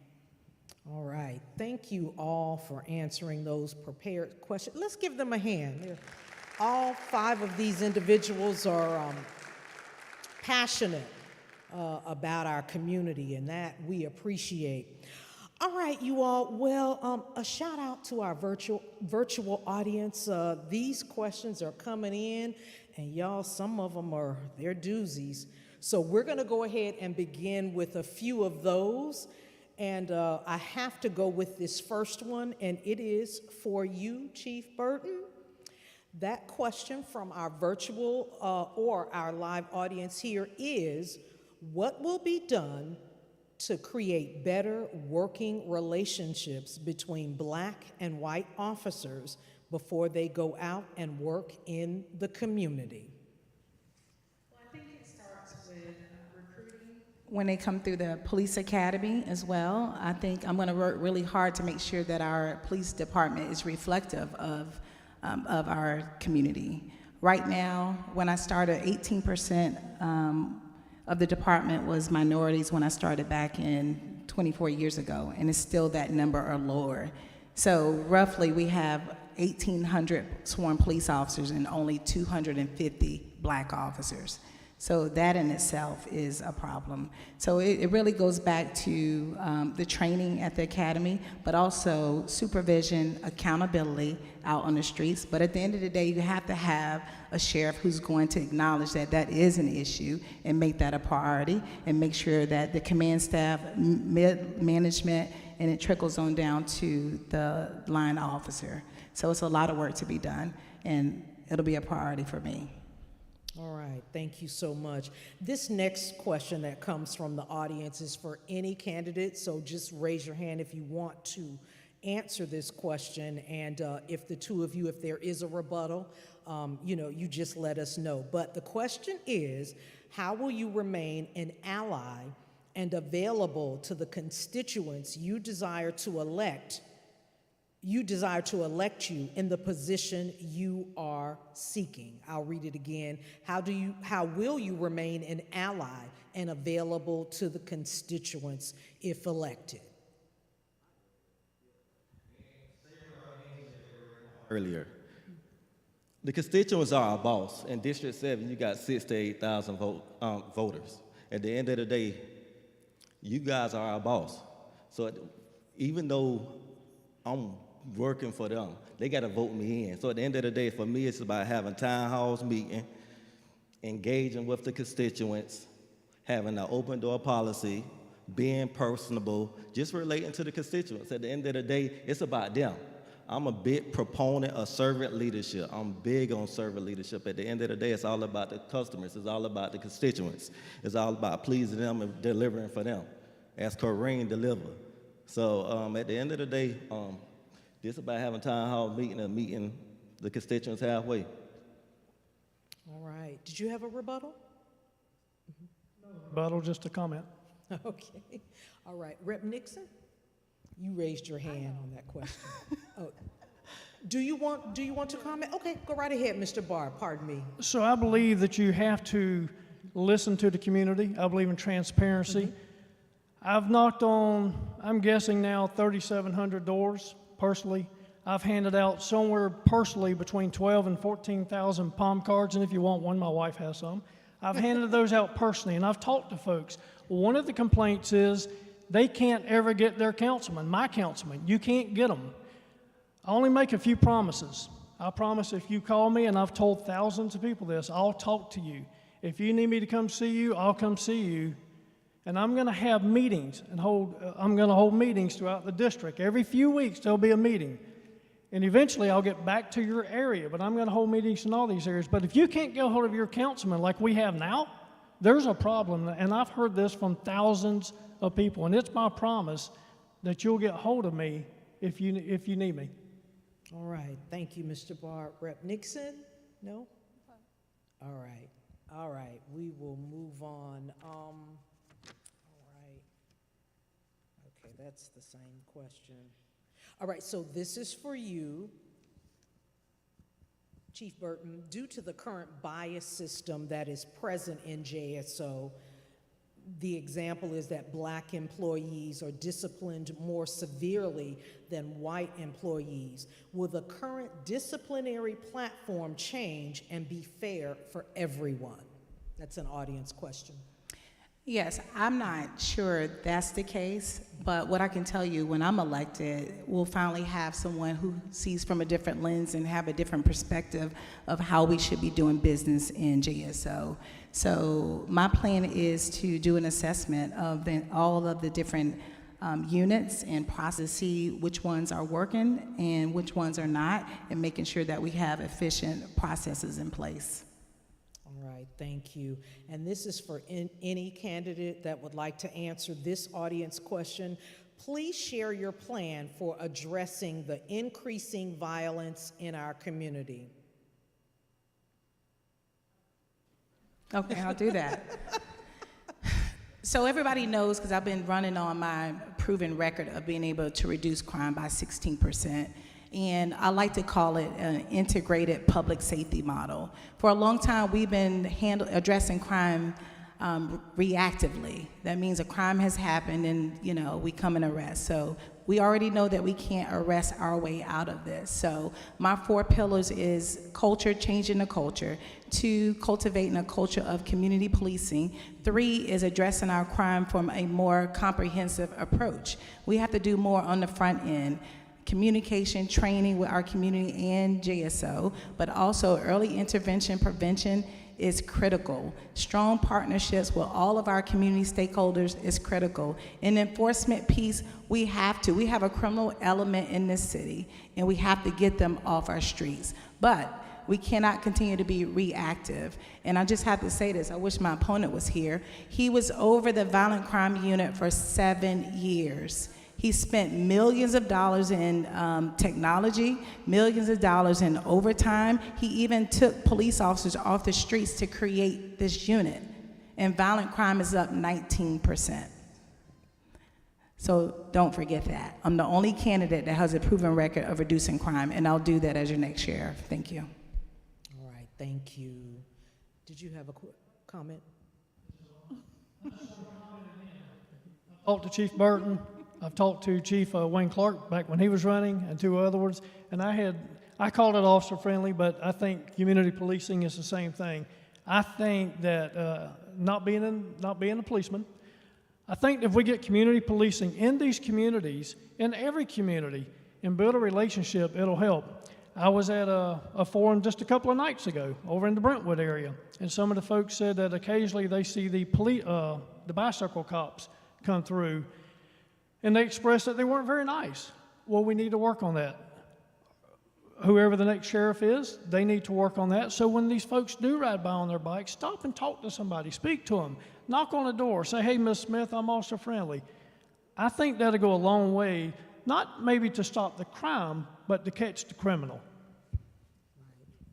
All right. Thank you all for answering those prepared questions. Let's give them a hand. All 5 of these individuals are passionate about our community, and that we appreciate. All right, you all. Well, a shout out to our virtual audience. These questions are coming in, and y'all, some of them they're doozies. So we're going to go ahead and begin with a few of those. And I have to go with this first one, and it is for you, Chief Burton. That question from our virtual or our live audience here is, what will be done to create better working relationships between Black and white officers before they go out and work in the community? Well, I think it starts with recruiting. When they come through the police academy as well, I think I'm going to work really hard to make sure that our police department is reflective of our community. Right now, when I started, 18% of the department was minorities when I started back in 24 years ago, and it's still that number or lower. So roughly we have 1,800 sworn police officers and only 250 Black officers. So that in itself is a problem. So it really goes back to the training at the academy, but also supervision, accountability out on the streets. But at the end of the day, you have to have a sheriff who's going to acknowledge that that is an issue and make that a priority, and make sure that the command staff, management, and it trickles on down to the line officer. So it's a lot of work to be done, and it'll be a priority for me. All right, thank you so much. This next question that comes from the audience is for any candidate, so just raise your hand if you want to answer this question, and if the two of you, if there is a rebuttal, you just let us know. But the question is, how will you remain an ally and available to the constituents you desire to elect you in the position you are seeking? I'll read it again. How will you remain an ally and available to the constituents if elected? Earlier, the constituents are our boss. In District 7, you got 6,000 to 8,000 voters. At the end of the day, you guys are our boss. So even though I'm working for them, they got to vote me in. So at the end of the day, for me, it's about having town halls meeting, engaging with the constituents, having an open door policy, being personable, just relating to the constituents. At the end of the day, it's about them. I'm a big proponent of servant leadership. I'm big on servant leadership. At the end of the day, it's all about the customers. It's all about the constituents. It's all about pleasing them and delivering for them, as Corrine delivered. So at the end of the day, it's about having town hall meeting and meeting the constituents halfway. All right. Did you have a rebuttal? No rebuttal, just a comment. Okay. All right. Rep. Nixon, you raised your hand on that question. Oh. Do you want to comment? Okay, go right ahead, Mr. Barr. Pardon me. So I believe that you have to listen to the community. I believe in transparency. I've knocked on, I'm guessing now, 3,700 doors personally. I've handed out somewhere personally between 12 and 14,000 palm cards, and if you want one, my wife has some. I've handed those out personally, and I've talked to folks. One of the complaints is they can't ever get their councilman, my councilman. You can't get them. I only make a few promises. I promise if you call me, and I've told thousands of people this, I'll talk to you. If you need me to come see you, I'll come see you. And I'm going to have meetings and I'm going to hold meetings throughout the district. Every few weeks there'll be a meeting. And eventually I'll get back to your area, but I'm going to hold meetings in all these areas. But if you can't get a hold of your councilman like we have now, there's a problem. And I've heard this from thousands of people. And it's my promise that you'll get hold of me if you need me. All right, thank you, Mr. Bart. Rep. Nixon? No? All right, all right, we will move on. All right, okay, that's the same question. All right, so this is for you, Chief Burton. Due to the current bias system that is present in JSO, the example is that Black employees are disciplined more severely than white employees. Will the current disciplinary platform change and be fair for everyone? That's an audience question. Yes, I'm not sure that's the case, but what I can tell you, when I'm elected, we'll finally have someone who sees from a different lens and have a different perspective of how we should be doing business in JSO. So my plan is to do an assessment of all of the different units and process, see which ones are working and which ones are not, and making sure that we have efficient processes in place. All right, thank you. And this is for any candidate that would like to answer this audience question. Please share your plan for addressing the increasing violence in our community. Okay, I'll do that. So everybody knows, because I've been running on my proven record of being able to reduce crime by 16%. And I like to call it an integrated public safety model. For a long time, we've been addressing crime reactively. That means a crime has happened and, we come and arrest. So we already know that we can't arrest our way out of this. So my 4 pillars is culture, changing the culture. 2, cultivating a culture of community policing. 3 is addressing our crime from a more comprehensive approach. We have to do more on the front end. Communication, training with our community and JSO, but also early intervention, prevention is critical. Strong partnerships with all of our community stakeholders is critical. In enforcement piece, we have a criminal element in this city, and we have to get them off our streets. But we cannot continue to be reactive. And I just have to say this, I wish my opponent was here. He was over the violent crime unit for 7 years. He spent millions of dollars in technology, millions of dollars in overtime. He even took police officers off the streets to create this unit. And violent crime is up 19%. So don't forget that. I'm the only candidate that has a proven record of reducing crime, and I'll do that as your next sheriff. Thank you. All right, thank you. Did you have a comment? Talked to Chief Burton. I've talked to Chief Wayne Clark back when he was running, and 2 other ones, and I called it officer friendly, but I think community policing is the same thing. I think that not being a policeman, I think if we get community policing in these communities, in every community, and build a relationship, it'll help. I was at a forum just a couple of nights ago over in the Brentwood area, and some of the folks said that occasionally they see the bicycle cops come through, and they expressed that they weren't very nice. Well, we need to work on that. Whoever the next sheriff is, they need to work on that. So when these folks do ride by on their bikes, stop and talk to somebody, speak to them, knock on the door, say, hey, Miss Smith, I'm officer friendly. I think that'll go a long way, not maybe to stop the crime, but to catch the criminal.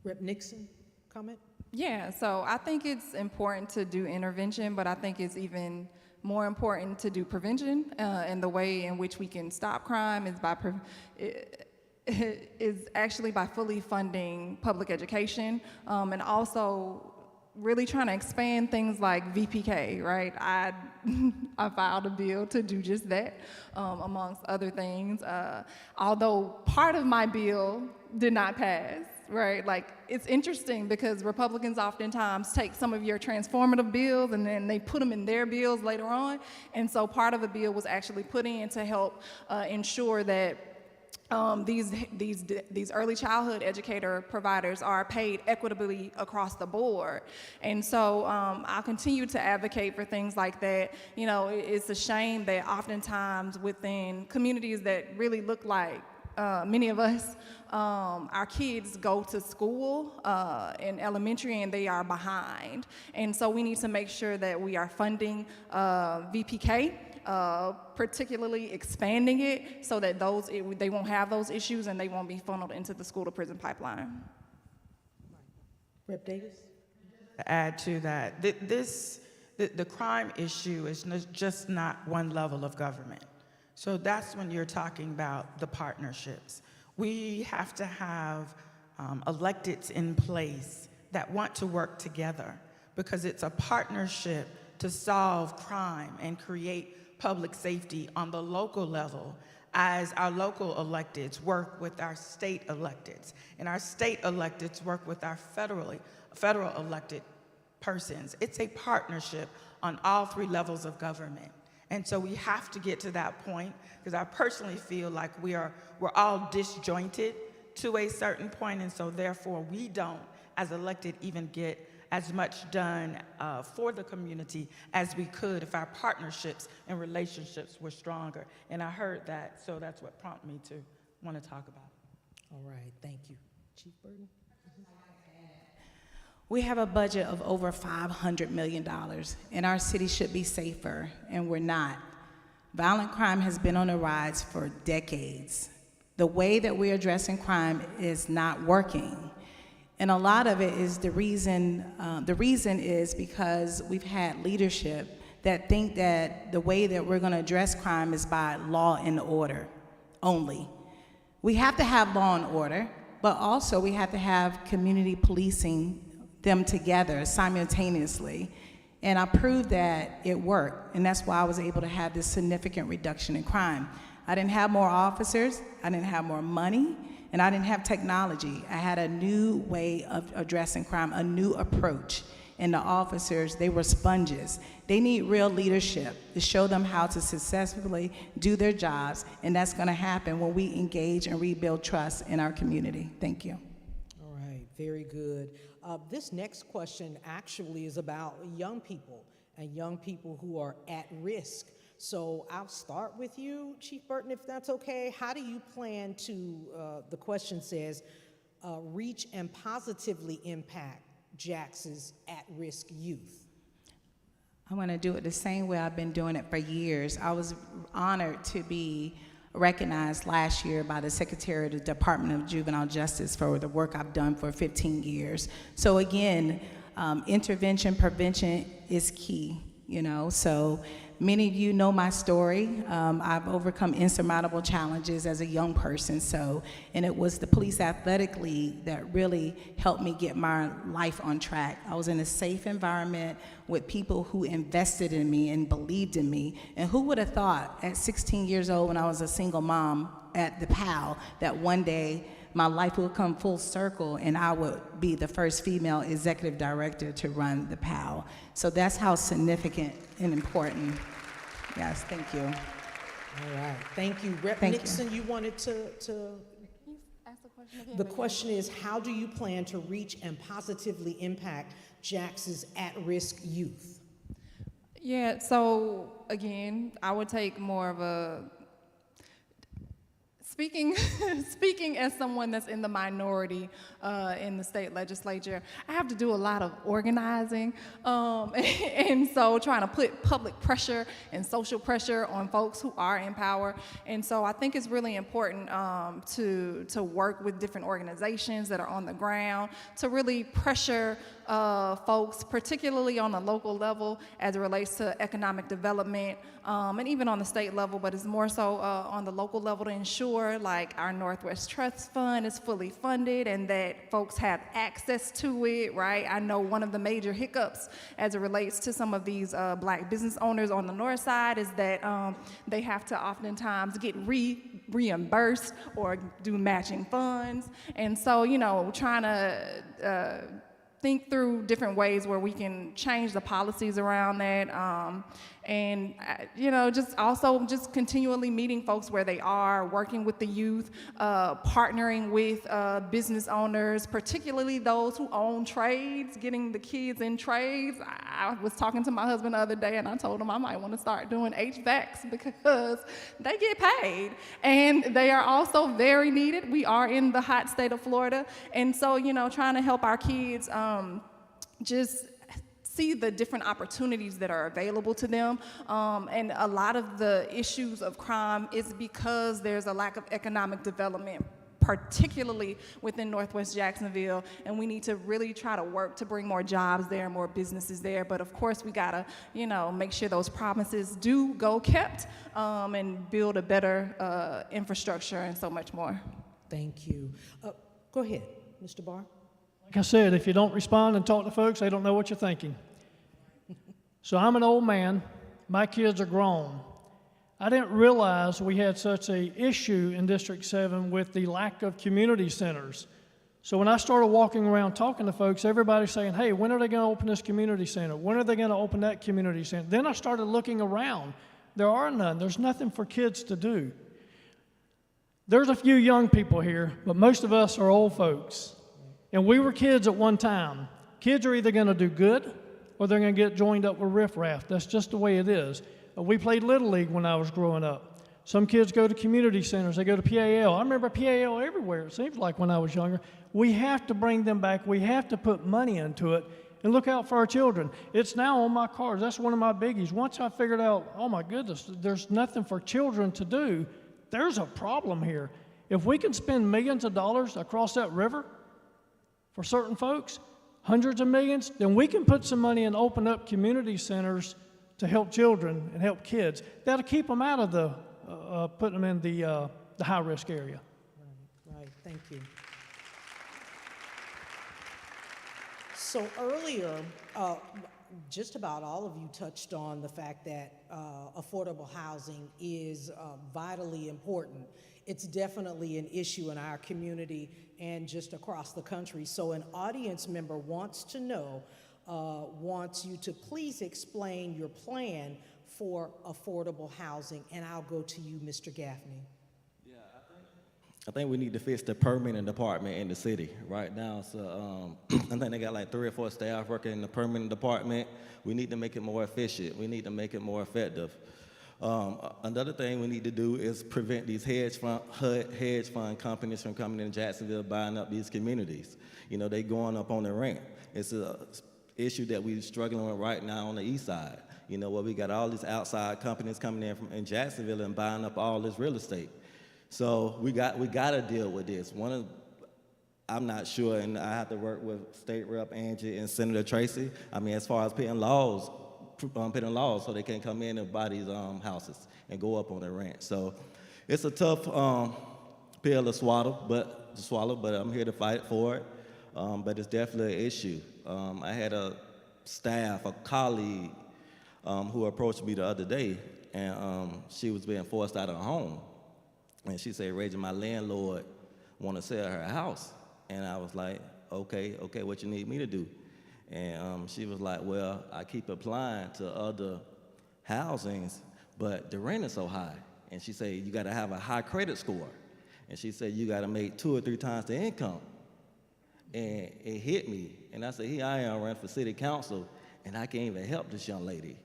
Rep. Nixon, comment? Yeah, so I think it's important to do intervention, but I think it's even more important to do prevention, and the way in which we can stop crime is actually by fully funding public education, and also really trying to expand things like VPK, right? I filed a bill to do just that, amongst other things, although part of my bill did not pass. Right, like it's interesting because Republicans oftentimes take some of your transformative bills and then they put them in their bills later on. And so part of the bill was actually put in to help ensure that these early childhood educator providers are paid equitably across the board. And so I'll continue to advocate for things like that. It's a shame that oftentimes within communities that really look like many of us, our kids go to school in elementary and they are behind. And so we need to make sure that we are funding VPK particularly expanding it so that they won't have those issues and they won't be funneled into the school to prison pipeline. Rep. Davis? To add to that, the crime issue is just not one level of government. So that's when you're talking about the partnerships. We have to have electeds in place that want to work together, because it's a partnership to solve crime and create public safety on the local level, as our local electeds work with our state electeds, and our state electeds work with our federal elected persons. It's a partnership on all three levels of government. And so we have to get to that point, because I personally feel like we're all disjointed to a certain point, and so therefore we don't, as elected, even get as much done for the community as we could if our partnerships and relationships were stronger. And I heard that, so that's what prompted me to want to talk about it. All right, thank you. Chief Burton? We have a budget of over $500 million, and our city should be safer, and we're not. Violent crime has been on the rise for decades. The way that we're addressing crime is not working. And a lot of it is the reason is because we've had leadership that think that the way that we're going to address crime is by law and order only. We have to have law and order, but also we have to have community policing them together simultaneously. And I proved that it worked, and that's why I was able to have this significant reduction in crime. I didn't have more officers, I didn't have more money, and I didn't have technology. I had a new way of addressing crime, a new approach. And the officers, they were sponges. They need real leadership to show them how to successfully do their jobs, and that's gonna happen when we engage and rebuild trust in our community. Thank you. All right, very good. This next question actually is about young people and young people who are at risk. So I'll start with you, Chief Burton, if that's okay. How do you plan to, the question says, reach and positively impact Jax's at-risk youth? I'm gonna do it the same way I've been doing it for years. I was honored to be recognized last year by the Secretary of the Department of Juvenile Justice for the work I've done for 15 years. So again, intervention, prevention is key, you know, so many of you know my story. I've overcome insurmountable challenges as a young person, and it was the Police Athletic League that really helped me get my life on track. I was in a safe environment with people who invested in me and believed in me, and who would have thought at 16 years old when I was a single mom at the PAL that one day my life would come full circle and I would be the first female executive director to run the PAL. So that's how significant and important. Yes, thank you. All right, thank you. Rep. Thank Nixon, you wanted to Can you ask the question again? the question is, how do you plan to reach and positively impact Jax's at-risk youth? Yeah, so again, I would take more of a speaking as someone that's in the minority in the state legislature, I have to do a lot of organizing, and so trying to put public pressure and social pressure on folks who are in power. And so I think it's really important to work with different organizations that are on the ground to really pressure folks, particularly on the local level as it relates to economic development, and even on the state level, but it's more so on the local level to ensure like our Northwest Trust Fund is fully funded and that folks have access to it, right? I know one of the major hiccups as it relates to some of these black business owners on the north side is that they have to oftentimes get reimbursed or do matching funds. And so, you know, trying to think through different ways where we can change the policies around that, and you know, just continually meeting folks where they are, working with the youth, partnering with business owners, particularly those who own trades, getting the kids in trades. I was talking to my husband the other day and I told him I might want to start doing HVACs because they get paid and they are also very needed. We are in the hot state of Florida, and so, you know, trying to help our kids just see the different opportunities that are available to them. And a lot of the issues of crime is because there's a lack of economic development, particularly within Northwest Jacksonville, and we need to really try to work to bring more jobs there, more businesses there. But of course, we gotta, make sure those promises do go kept, and build a better infrastructure and so much more. Thank you. Go ahead, Mr. Barr. Like I said, if you don't respond and talk to folks, they don't know what you're thinking. So I'm an old man. My kids are grown. I didn't realize we had such an issue in District 7 with the lack of community centers. So when I started walking around talking to folks, everybody's saying, hey, when are they going to open this community center? When are they going to open that community center? Then I started looking around. There are none. There's nothing for kids to do. There's a few young people here, but most of us are old folks. And we were kids at one time. Kids are either going to do good or they're going to get joined up with riffraff. That's just the way it is. We played Little League when I was growing up. Some kids go to community centers. They go to PAL. I remember PAL everywhere, it seems like, when I was younger. We have to bring them back. We have to put money into it and look out for our children. It's now on my cards. That's one of my biggies. Once I figured out, oh, my goodness, there's nothing for children to do, there's a problem here. If we can spend millions of dollars across that river for certain folks, hundreds of millions, then we can put some money and open up community centers to help children and help kids. That'll keep them out of the, putting them in the high-risk area. Right, thank you. So earlier, just about all of you touched on the fact that affordable housing is vitally important. It's definitely an issue in our community and just across the country. So an audience member wants to know, wants you to please explain your plan for affordable housing, and I'll go to you, Mr. Gaffney. Yeah, I think we need to fix the permitting department in the city right now. So I think they got like 3 or 4 staff working in the permitting department. We need to make it more efficient. We need to make it more effective. Another thing we need to do is prevent these hedge fund companies from coming in Jacksonville buying up these communities. They going up on the rent. It's an issue that we're struggling with right now on the east side. Where we got all these outside companies coming in Jacksonville and buying up all this real estate. So we got to deal with this. I'm not sure, and I have to work with State Rep Angie and Senator Tracy. As far as putting laws so they can come in and buy these houses and go up on their rent. So it's a tough pill to swallow, but I'm here to fight for it. But it's definitely an issue. I had a colleague who approached me the other day, and she was being forced out of her home. And she said, Reggie, my landlord want to sell her house. And I was like, okay, what you need me to do? And she was like, well, I keep applying to other housings, but the rent is so high. And she said, you got to have a high credit score. And she said, you got to make 2 or 3 times the income. And it hit me. And I said, here I am running for city council, and I can't even help this young lady.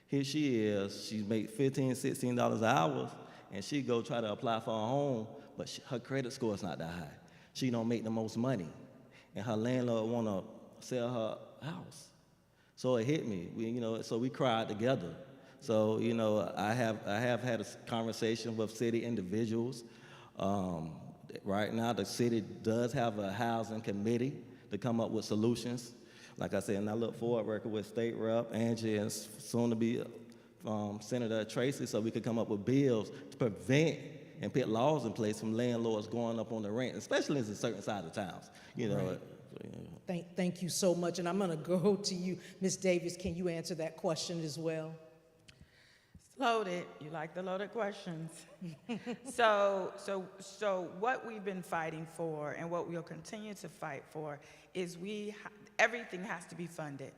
Here she is, she make $15, $16 an hour, and she go try to apply for a home, but her credit score is not that high. She don't make the most money, and her landlord want to sell her house. So it hit me. So we cried together. So I have had a conversation with city individuals. Right now, the city does have a housing committee to come up with solutions. Like I said, and I look forward to working with State Rep Angie and soon to be Senator Tracy, so we could come up with bills to prevent and put laws in place from landlords going up on the rent, especially in certain side of towns. Right. Thank you so much, and I'm going to go to you, Ms. Davis. Can you answer that question as well? It's loaded. You like the loaded questions. So what we've been fighting for, and what we'll continue to fight for, is everything has to be funded.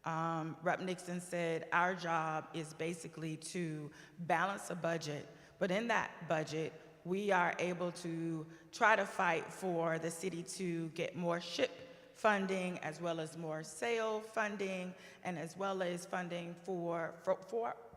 Rep. Nixon said our job is basically to balance a budget, but in that budget, we are able to try to fight for the city to get more SHIP funding, as well as more sale funding, and as well as funding for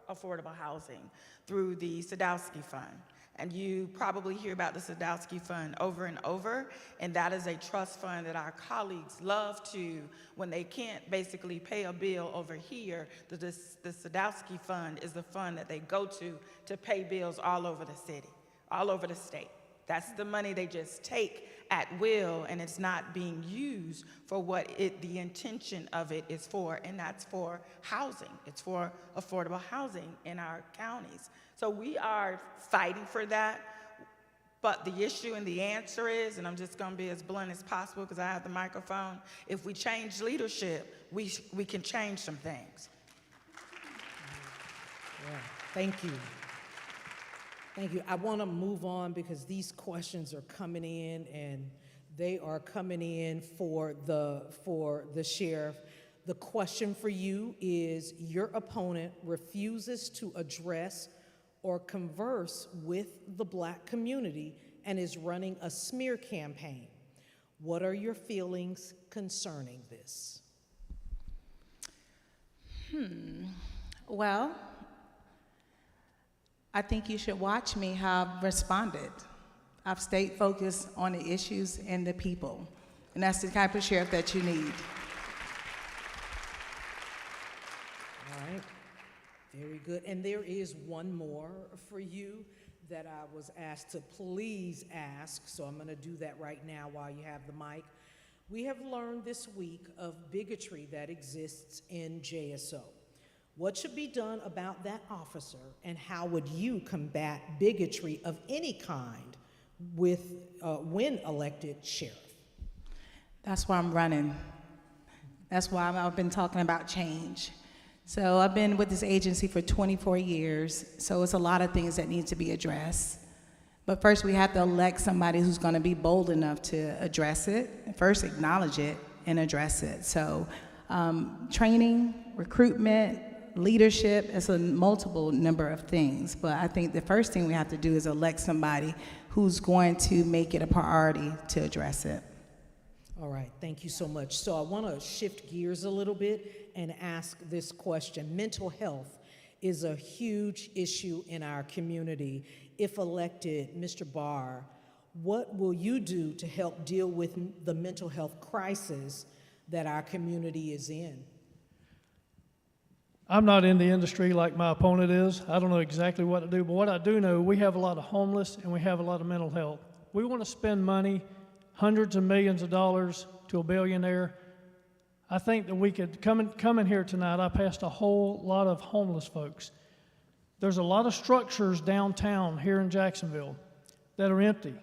affordable housing through the Sadowski Fund. And you probably hear about the Sadowski Fund over and over, and that is a trust fund that our colleagues love to, when they can't basically pay a bill over here, the Sadowski Fund is the fund that they go to pay bills all over the city, all over the state. That's the money they just take at will, and it's not being used for what the intention of it is for, and that's for housing. It's for affordable housing in our counties. So we are fighting for that, but the issue and the answer is, and I'm just gonna be as blunt as possible because I have the microphone, if we change leadership, we can change some things. Yeah, thank you. Thank you. I want to move on because these questions are coming in, and they are coming in for the sheriff. The question for you is, your opponent refuses to address or converse with the Black community and is running a smear campaign. What are your feelings concerning this? Well, I think you should watch me how I've responded. I've stayed focused on the issues and the people, and that's the type of sheriff that you need. All right, very good. And there is one more for you that I was asked to please ask, so I'm gonna do that right now while you have the mic. We have learned this week of bigotry that exists in JSO. What should be done about that officer, and how would you combat bigotry of any kind with when elected sheriff? That's why I'm running. That's why I've been talking about change. So I've been with this agency for 24 years, so it's a lot of things that need to be addressed. But first we have to elect somebody who's gonna be bold enough to address it, first acknowledge it and address it. So training, recruitment, leadership, it's a multiple number of things, but I think the first thing we have to do is elect somebody who's going to make it a priority to address it. All right, thank you so much. So I want to shift gears a little bit and ask this question. Mental health is a huge issue in our community. If elected, Mr. Barr, what will you do to help deal with the mental health crisis that our community is in? I'm not in the industry like my opponent is. I don't know exactly what to do, but what I do know, we have a lot of homeless and we have a lot of mental health. We want to spend money, hundreds of millions of dollars to a billionaire. I think that we could come in here tonight. I passed a whole lot of homeless folks. There's a lot of structures downtown here in Jacksonville that are empty.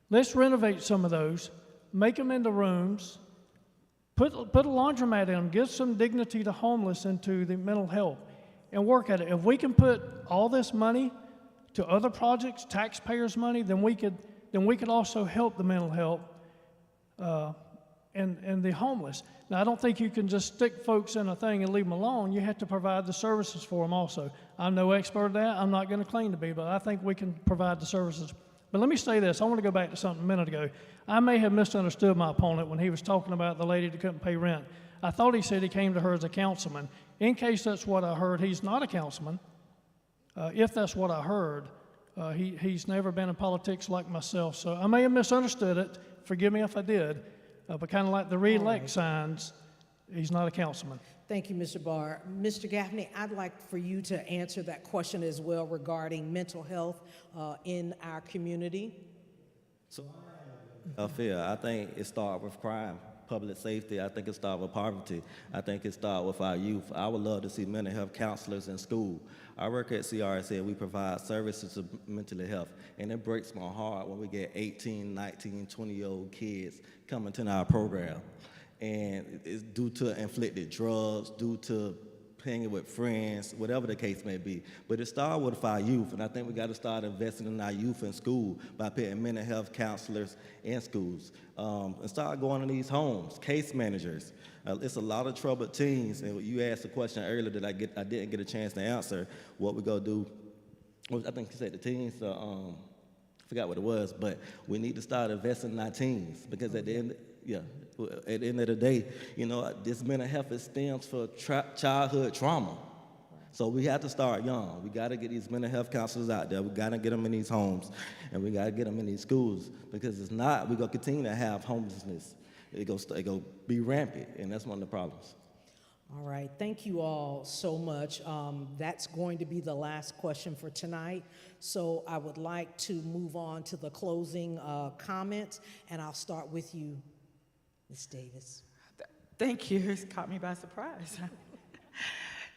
Let's renovate some of those, make them into rooms, put a laundromat in them, give some dignity to homeless and to the mental health, and work at it. If we can put all this money to other projects, taxpayers' money, then we could also help the mental health and the homeless. Now, I don't think you can just stick folks in a thing and leave them alone. You have to provide the services for them also. I'm no expert at that. I'm not going to claim to be, but I think we can provide the services. But let me say this. I want to go back to something a minute ago. I may have misunderstood my opponent when he was talking about the lady that couldn't pay rent. I thought he said he came to her as a councilman. In case that's what I heard, he's not a councilman. If that's what I heard, he's never been in politics like myself. So I may have misunderstood it. Forgive me if I did. But kind of like the re-elect signs, he's not a councilman. Thank you, Mr. Barr. Mr. Gaffney, I'd like for you to answer that question as well regarding mental health in our community. So I feel, I think it starts with crime, public safety. I think it starts with poverty. I think it starts with our youth. I would love to see mental health counselors in school. I work at CRSA. We provide services to mental health, and it breaks my heart when we get 18, 19, 20-year-old kids coming to our program. And it's due to inflicted drugs, due to hanging with friends, whatever the case may be. But it started with our youth, and I think we got to start investing in our youth in school by putting mental health counselors in schools, and start going to these homes, case managers. It's a lot of troubled teens, and you asked a question earlier that I didn't get a chance to answer. What we gonna do? I think you said the teens. Forgot what it was, but we need to start investing in our teens because at the end. Yeah, at the end of the day, you know, this mental health stems for childhood trauma. So we have to start young. We got to get these mental health counselors out there. We got to get them in these homes, and we got to get them in these schools, because if not, we're going to continue to have homelessness. It go be rampant, and that's one of the problems. All right, thank you all so much. That's going to be the last question for tonight. So I would like to move on to the closing comments, and I'll start with you, Ms. Davis. Thank you. It's caught me by surprise.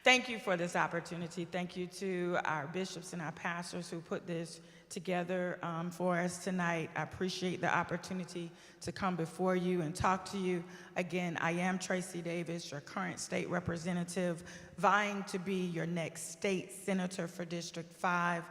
Thank you for this opportunity. Thank you to our bishops and our pastors who put this together for us tonight. I appreciate the opportunity to come before you and talk to you. Again, I am Tracy Davis, your current state representative, vying to be your next state senator for District 5.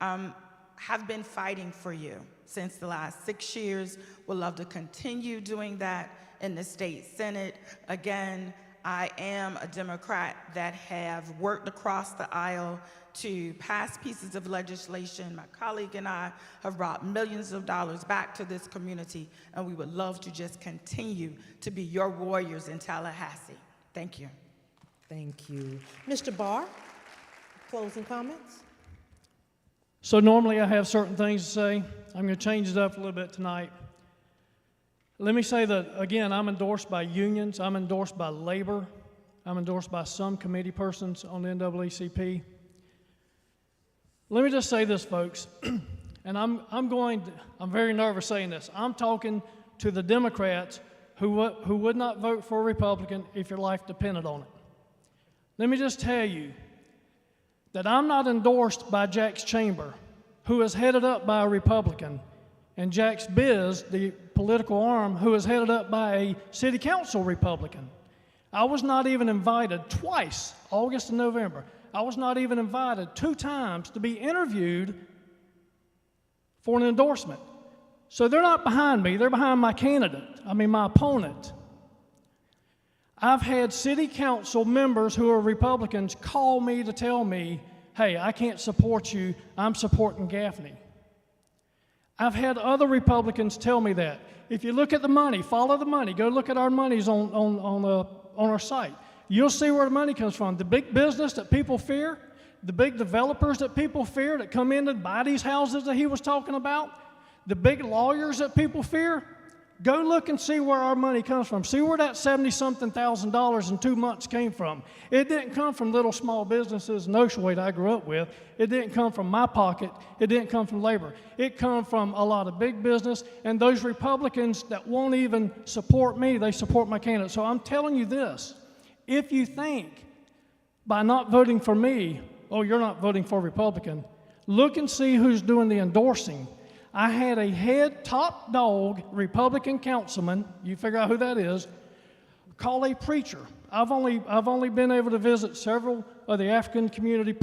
Have been fighting for you since the last 6 years. Would love to continue doing that in the state Senate. Again, I am a Democrat that have worked across the aisle to pass pieces of legislation. My colleague and I have brought millions of dollars back to this community, and we would love to just continue to be your warriors in Tallahassee. Thank you. Thank you. Mr. Barr, closing comments? So normally I have certain things to say. I'm going to change it up a little bit tonight. Let me say that, again, I'm endorsed by unions, I'm endorsed by labor, I'm endorsed by some committee persons on the NAACP. Let me just say this, folks, and I'm very nervous saying this. I'm talking to the Democrats who would not vote for a Republican if your life depended on it. Let me just tell you that I'm not endorsed by Jack's Chamber, who is headed up by a Republican, and Jack's Biz, the political arm, who is headed up by a city council Republican. I was not even invited twice, August and November. I was not even invited 2 times to be interviewed for an endorsement. So they're not behind me, they're behind my my opponent. I've had city council members who are Republicans call me to tell me, hey, I can't support you, I'm supporting Gaffney. I've had other Republicans tell me that. If you look at the money, follow the money, go look at our monies on our site. You'll see where the money comes from. The big business that people fear, the big developers that people fear that come in and buy these houses that he was talking about, the big lawyers that people fear, go look and see where our money comes from. See where that $70-something thousand in 2 months came from. It didn't come from little small businesses in Oceanway that I grew up with. It didn't come from my pocket. It didn't come from labor. It come from a lot of big business, and those Republicans that won't even support me, they support my candidate. So I'm telling you this, if you think by not voting for me, oh, you're not voting for a Republican, look and see who's doing the endorsing. I had a head top dog Republican councilman, you figure out who that is, call a preacher. I've only been able to visit several of the African community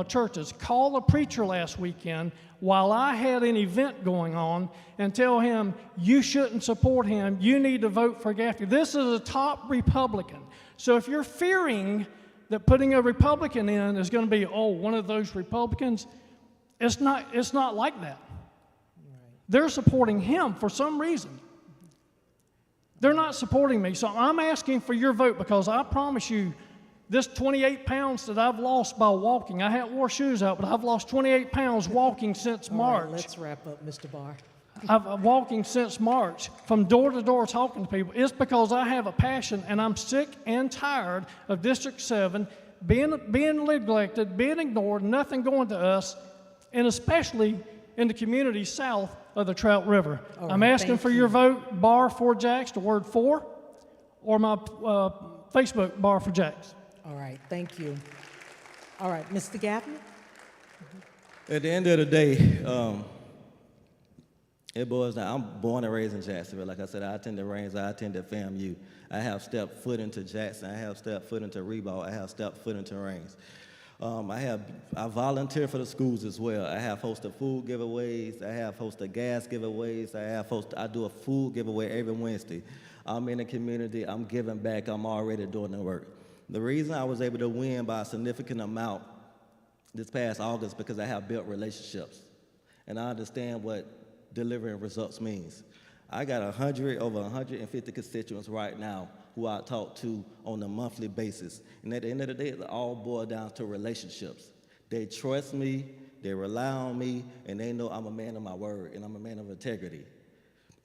churches. Call a preacher last weekend while I had an event going on and tell him, you shouldn't support him, you need to vote for Gaffney. This is a top Republican. So if you're fearing that putting a Republican in is going to be, oh, one of those Republicans, it's not like that. They're supporting him for some reason. They're not supporting me. So I'm asking for your vote, because I promise you, this 28 pounds that I've lost by walking, I haven't wore shoes out, but I've lost 28 pounds walking since March. All right, let's wrap up, Mr. Barr. I've walking since March, from door to door talking to people. It's because I have a passion, and I'm sick and tired of District 7 being neglected, being ignored, nothing going to us, and especially in the communities south of the Trout River. Right, I'm asking for your vote, Bar for Jacks, the word for, or my Facebook, Bar for Jacks. All right, thank you. All right, Mr. Gaffney? At the end of the day, it boils down. I'm born and raised in Jacksonville. Like I said, I attended Reigns, I attended FAMU. I have stepped foot into Jackson, I have stepped foot into Reebok, I have stepped foot into Reigns. I volunteer for the schools as well. I have hosted food giveaways. I have hosted gas giveaways. I do a food giveaway every Wednesday. I'm in the community. I'm giving back. I'm already doing the work. The reason I was able to win by a significant amount this past August because I have built relationships, and I understand what delivering results means. I got over 150 constituents right now who I talk to on a monthly basis. And at the end of the day, it all boils down to relationships. They trust me, they rely on me, and they know I'm a man of my word, and I'm a man of integrity.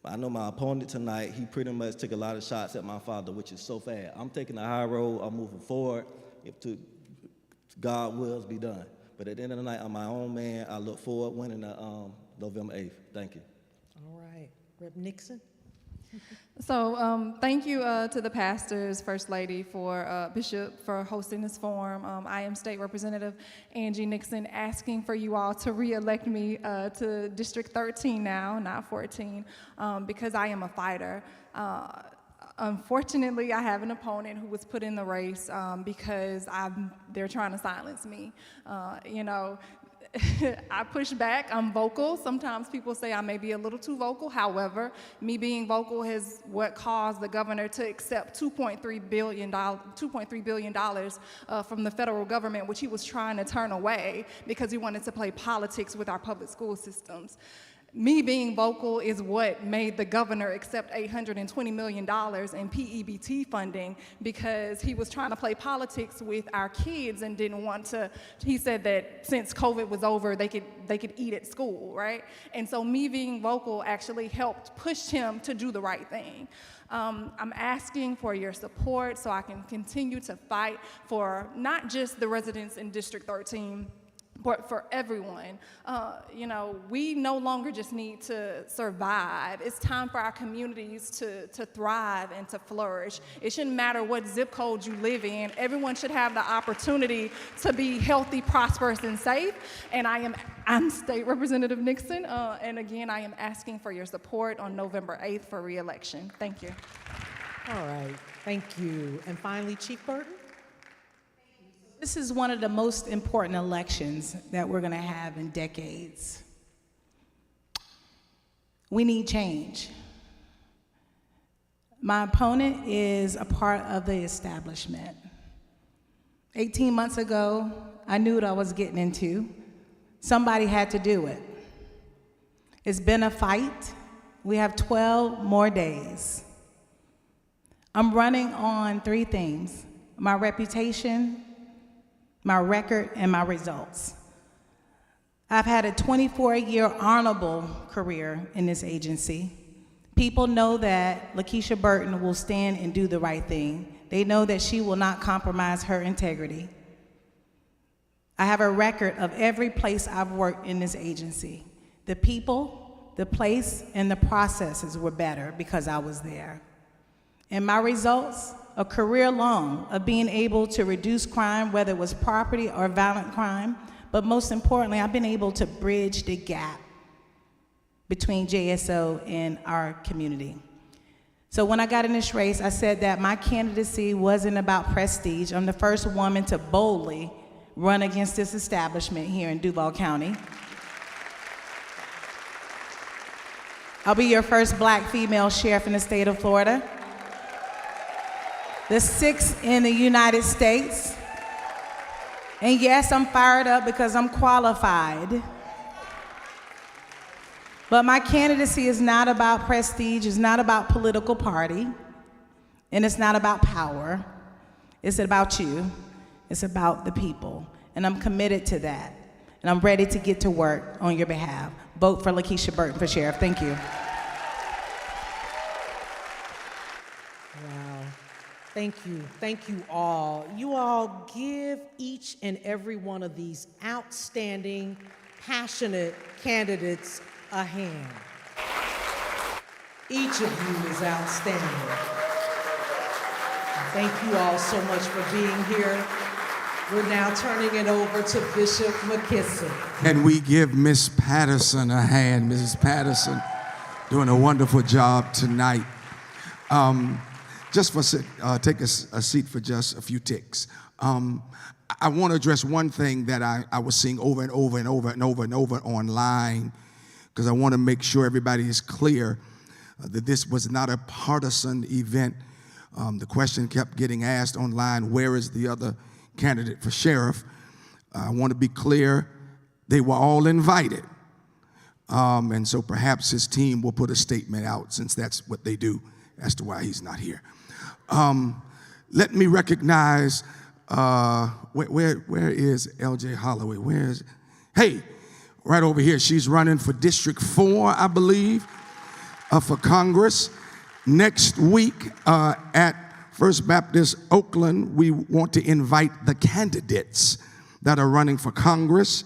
I know my opponent tonight, he pretty much took a lot of shots at my father, which is so bad. I'm taking the high road, I'm moving forward, if to God wills be done. But at the end of the night, I'm my own man. I look forward winning November 8th. Thank you. All right. Rep. Nixon? So thank you to the pastors, First Lady, for Bishop, for hosting this forum. I am State Representative Angie Nixon, asking for you all to re-elect me to District 13 now, not 14, because I am a fighter. Unfortunately, I have an opponent who was put in the race because they're trying to silence me. You know, I push back, I'm vocal. Sometimes people say I may be a little too vocal. However, me being vocal is what caused the governor to accept $2.3 billion from the federal government, which he was trying to turn away because he wanted to play politics with our public school systems. Me being vocal is what made the governor accept $820 million in PEBT funding, because he was trying to play politics with our kids and didn't want to. He said that since COVID was over, they could eat at school, right? And so me being vocal actually helped push him to do the right thing. I'm asking for your support so I can continue to fight for not just the residents in District 13, but for everyone. You know, we no longer just need to survive. It's time for our communities to thrive and to flourish. It shouldn't matter what zip code you live in. Everyone should have the opportunity to be healthy, prosperous, and safe. And I'm State Representative Nixon, and again, I am asking for your support on November 8th for re-election. Thank you. All right. Thank you. And finally, Chief Burton? This is one of the most important elections that we're going to have in decades. We need change. My opponent is a part of the establishment. 18 months ago, I knew what I was getting into. Somebody had to do it. It's been a fight. We have 12 more days. I'm running on 3 things: my reputation, my record, and my results. I've had a 24-year honorable career in this agency. People know that Lakeisha Burton will stand and do the right thing. They know that she will not compromise her integrity. I have a record of every place I've worked in this agency. The people, the place, and the processes were better because I was there. And my results, a career long of being able to reduce crime, whether it was property or violent crime, but most importantly, I've been able to bridge the gap between JSO and our community. So when I got in this race, I said that my candidacy wasn't about prestige. I'm the first woman to boldly run against this establishment here in Duval County. I'll be your first Black female sheriff in the state of Florida, the 6th in the United States. And yes, I'm fired up because I'm qualified. But my candidacy is not about prestige, it's not about political party, and it's not about power. It's about you, it's about the people. And I'm committed to that. And I'm ready to get to work on your behalf. Vote for Lakeisha Burton for sheriff. Thank you. Thank you. Thank you all. You all give each and every one of these outstanding, passionate candidates a hand. Each of you is outstanding. Thank you all so much for being here. We're now turning it over to Bishop McKisson. And we give Miss Patterson a hand. Mrs. Patterson doing a wonderful job tonight. Just for take a seat for just a few ticks. I want to address one thing that I was seeing over and over and over and over and over online, because I want to make sure everybody is clear that this was not a partisan event. The question kept getting asked online, where is the other candidate for sheriff? I want to be clear, they were all invited. And so perhaps his team will put a statement out, since that's what they do, as to why he's not here. Let me recognize, where is LJ Holloway? Hey, right over here. She's running for District 4, I believe, for Congress. Next week at First Baptist Oakland, we want to invite the candidates that are running for Congress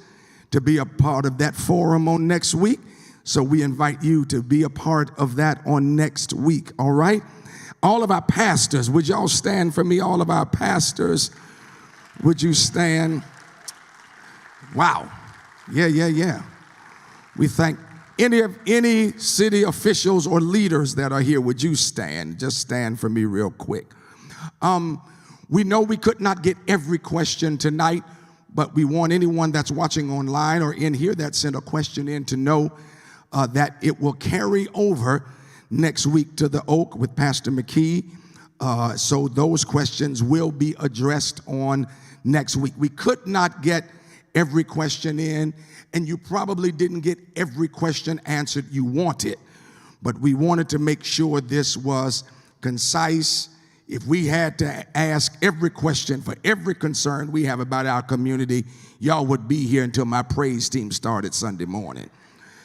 to be a part of that forum on next week. So we invite you to be a part of that on next week, all right? All of our pastors, would y'all stand for me? All of our pastors, would you stand? Wow. Yeah. We thank any city officials or leaders that are here. Would you stand? Just stand for me real quick. We know we could not get every question tonight, but we want anyone that's watching online or in here that sent a question in to know that it will carry over next week to the Oak with Pastor McKee. So those questions will be addressed on next week. We could not get every question in, and you probably didn't get every question answered you wanted, but we wanted to make sure this was concise. If we had to ask every question for every concern we have about our community, y'all would be here until my praise team started Sunday morning,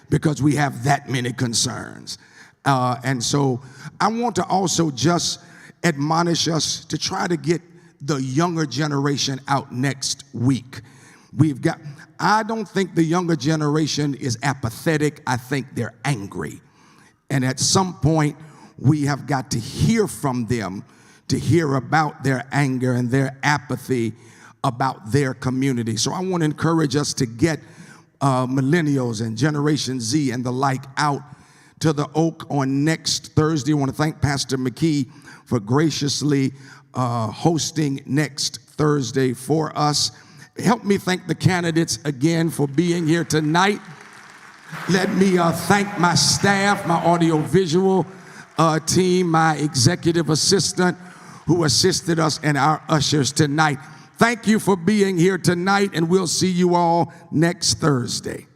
because we have that many concerns. And so I want to also just admonish us to try to get the younger generation out next week. I don't think the younger generation is apathetic. I think they're angry. And at some point, we have got to hear from them, to hear about their anger and their apathy about their community. So I want to encourage us to get millennials and Generation Z and the like out to the Oak on next Thursday. I want to thank Pastor McKee for graciously hosting next Thursday for us. Help me thank the candidates again for being here tonight. Let me thank my staff, my audiovisual team, my executive assistant who assisted us, and our ushers tonight. Thank you for being here tonight, and we'll see you all next Thursday.